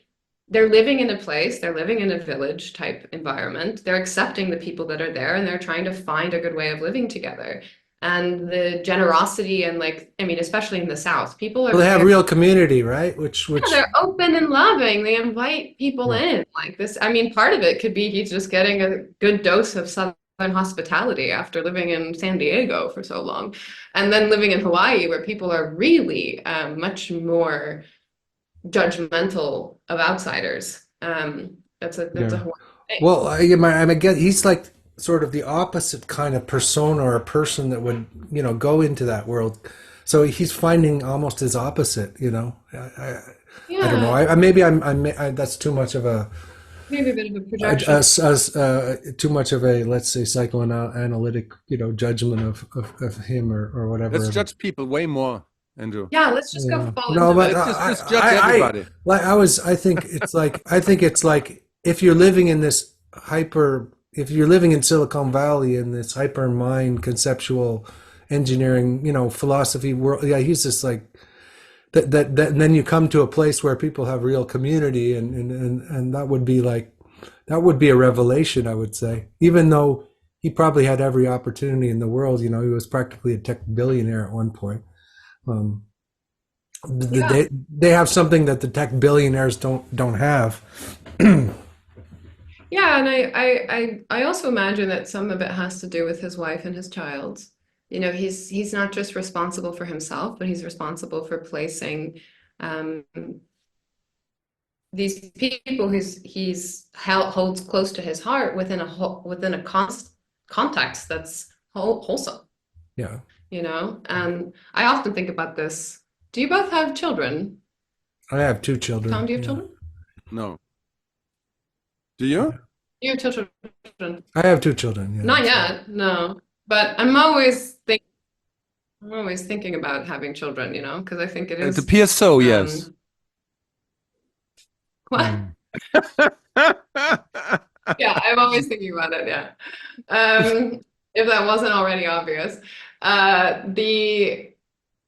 in a place, they're living in a village type environment. They're accepting the people that are there and they're trying to find a good way of living together. And the generosity and like, I mean, especially in the South, people are Well, they have very, real community, right? Which they're open and loving. They invite people yeah. in like this. I mean, part of it could be he's just getting a good dose of Southern hospitality after living in San Diego for so long. And then living in Hawaii, where people are really much more judgmental of outsiders. That's a Yeah. Hawaiian thing. Well, I guess he's like sort of the opposite kind of persona or person that would, go into that world. So he's finding almost his opposite, I don't know. Yeah, Maybe that's too much of maybe a bit of a projection. too much of a, let's say, psychoanalytic, judgment of him or let's whatever. judge people way more, Andrew. Yeah, let's just go Yeah. fall No, into but it. Let's just judge everybody. I think it's like if you're living in this if you're living in Silicon Valley in this hyper mind conceptual engineering, philosophy world. Yeah, he's just like that, and then you come to a place where people have real community, and that would be like, that would be a revelation, I would say. Even though he probably had every opportunity in the world, he was practically a tech billionaire at one point. Um, Yeah, they have something that the tech billionaires don't have. yeah, and I also imagine that some of it has to do with his wife and his child. He's not just responsible for himself, but he's responsible for placing um, these people he's holds close to his heart within a context that's wholesome. Yeah, And I often think about this. Do you both have children? I have two Tom, children. do you have Yeah, children? No. Do you? You have children? I have two children. Yeah, Not so. yet, no. But I'm always thinking about having children, because I think it It is appears so, yes. um what? Mm. Yeah, I'm always thinking about it, yeah. If that wasn't already obvious.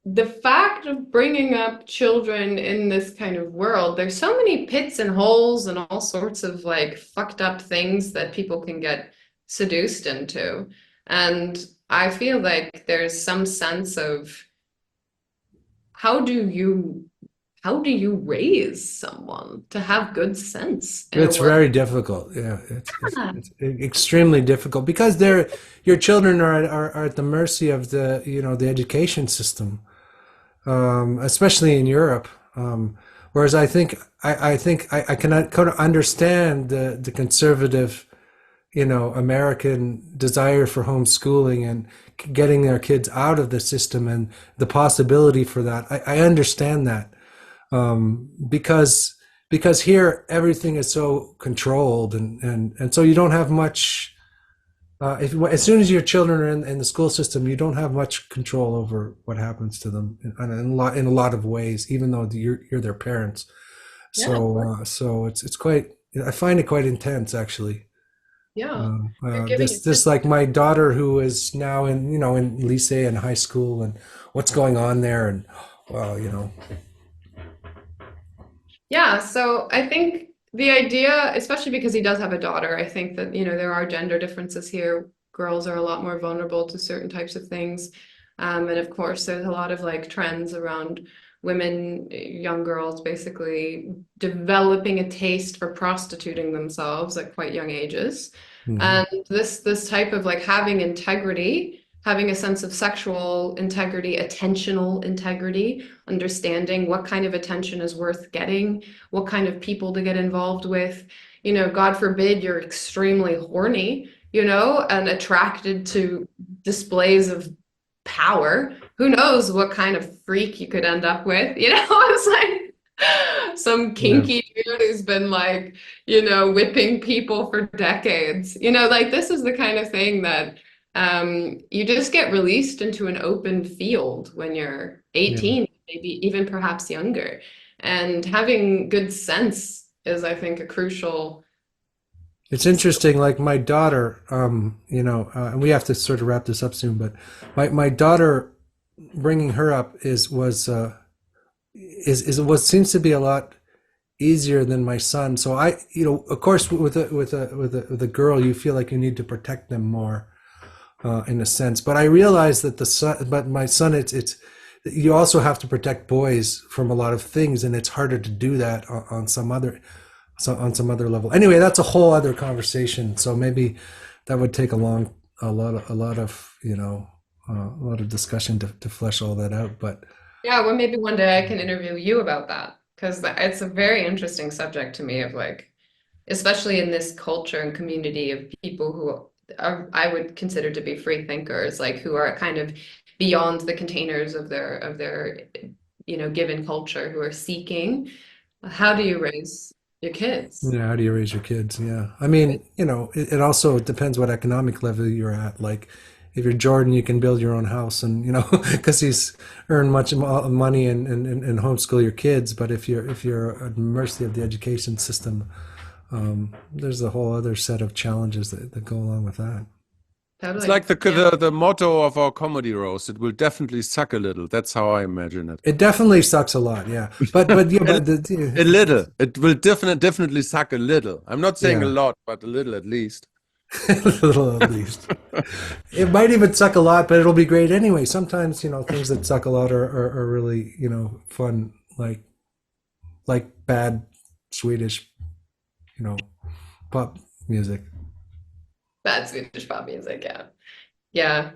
The fact of bringing up children in this kind of world, there's so many pits and holes and all sorts of like fucked up things that people can get seduced into. And I feel like there's some sense of how do you raise someone to have good sense in a It's world? very difficult. Yeah, it's extremely difficult because your children are at the mercy of the education system, especially in Europe. Whereas I cannot kind of understand the conservative, American desire for homeschooling and getting their kids out of the system and the possibility for that. I understand that, because here everything is so controlled, and so you don't have much. As soon as your children are in the school system, you don't have much control over what happens to them in a lot of ways, even though you're their parents. Yeah, of course. So it's quite. I find it quite intense, actually. Yeah. You're giving your This kids. like my daughter who is now in lycée and high school, and what's going on there, and well. Yeah, so I think the idea, especially because he does have a daughter, I think that, there are gender differences here. Girls are a lot more vulnerable to certain types of things. And of course, there's a lot of like trends around women, young girls basically developing a taste for prostituting themselves at quite young ages. Hmm. And this type of like having integrity, having a sense of sexual integrity, attentional integrity, understanding what kind of attention is worth getting, what kind of people to get involved with. God forbid you're extremely horny, and attracted to displays of power. Who knows what kind of freak you could end up with? It's like some Yeah. kinky dude who's been like, whipping people for decades. Like this is the kind of thing that you just get released into an open field when you're Yeah. 18, maybe even perhaps younger. And having good sense is, I think, a crucial It's skill. interesting. Like my daughter, and we have to sort of wrap this up soon. But my daughter, bringing her up is what seems to be a lot easier than my son. So of course, with a girl, you feel like you need to protect them more, in a sense. But I realize that but my son, it's you also have to protect boys from a lot of things, and it's harder to do that on some other level. Anyway, that's a whole other conversation. So maybe that would take a lot of discussion to flesh all that out. But Yeah, well, maybe one day I can interview you about that because it's a very interesting subject to me of like, especially in this culture and community of people who I would consider to be free thinkers, like who are kind of beyond the containers of their given culture, who are seeking. How do you raise your kids? how do you raise your kids? Yeah, I mean, it also depends what economic level you're at. Like, if you're Jordan, you can build your own house, and because he's earned much money and homeschool your kids. But if you're at mercy of the education system, there's a whole other set of challenges that go along with that. It's Totally. like the Yeah. the, the motto of our comedy roast. It will definitely suck a little. That's how I imagine it. It definitely sucks a lot, yeah. But yeah, A, but a little. It will definitely suck a little. I'm not saying a yeah, lot, but a little at least. a little at least. It might even suck a lot, but it'll be great anyway. Sometimes, things that suck a lot are really, fun, like bad Swedish, you know, pop music. Bad Swedish pop music, yeah. Yeah.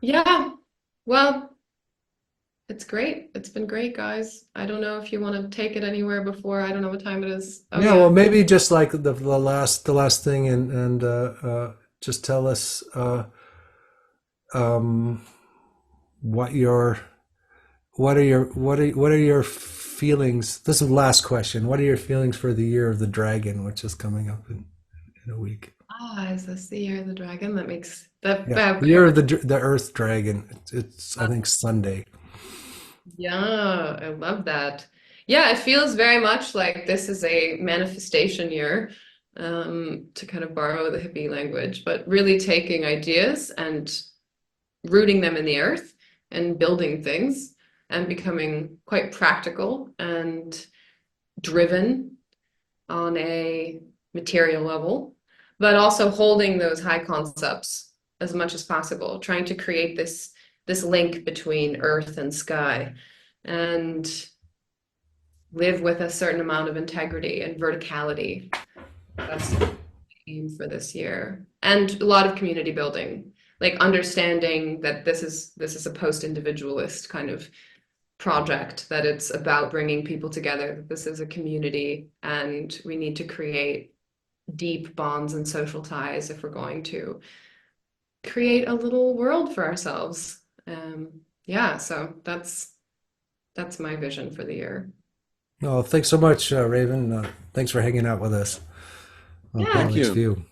Yeah. Well, it's great. It's been great, guys. I don't know if you want to take it anywhere before. I don't know what time it is. Oh Yeah, well, yeah. maybe just like the last thing, and just tell us um, what your what are your feelings? This is the last question. What are your feelings for the year of the dragon, which is coming up in a week? Ah, is this the year of the dragon? That makes that Yeah, that the year of the Earth Dragon. It's I think Sunday. yeah, I love that. Yeah, it feels very much like this is a manifestation year, to kind of borrow the hippie language, but really taking ideas and rooting them in the earth and building things and becoming quite practical and driven on a material level, but also holding those high concepts as much as possible, trying to create this link between earth and sky and live with a certain amount of integrity and verticality. That's the aim for this year. And a lot of community building, like understanding that this is a post-individualist kind of project, that it's about bringing people together, that this is a community, and we need to create deep bonds and social ties if we're going to create a little world for ourselves. Yeah, so that's my vision for the year. Oh, thanks so much, Raven. Thanks for hanging out with us on Yeah, Thank Parallax you. View.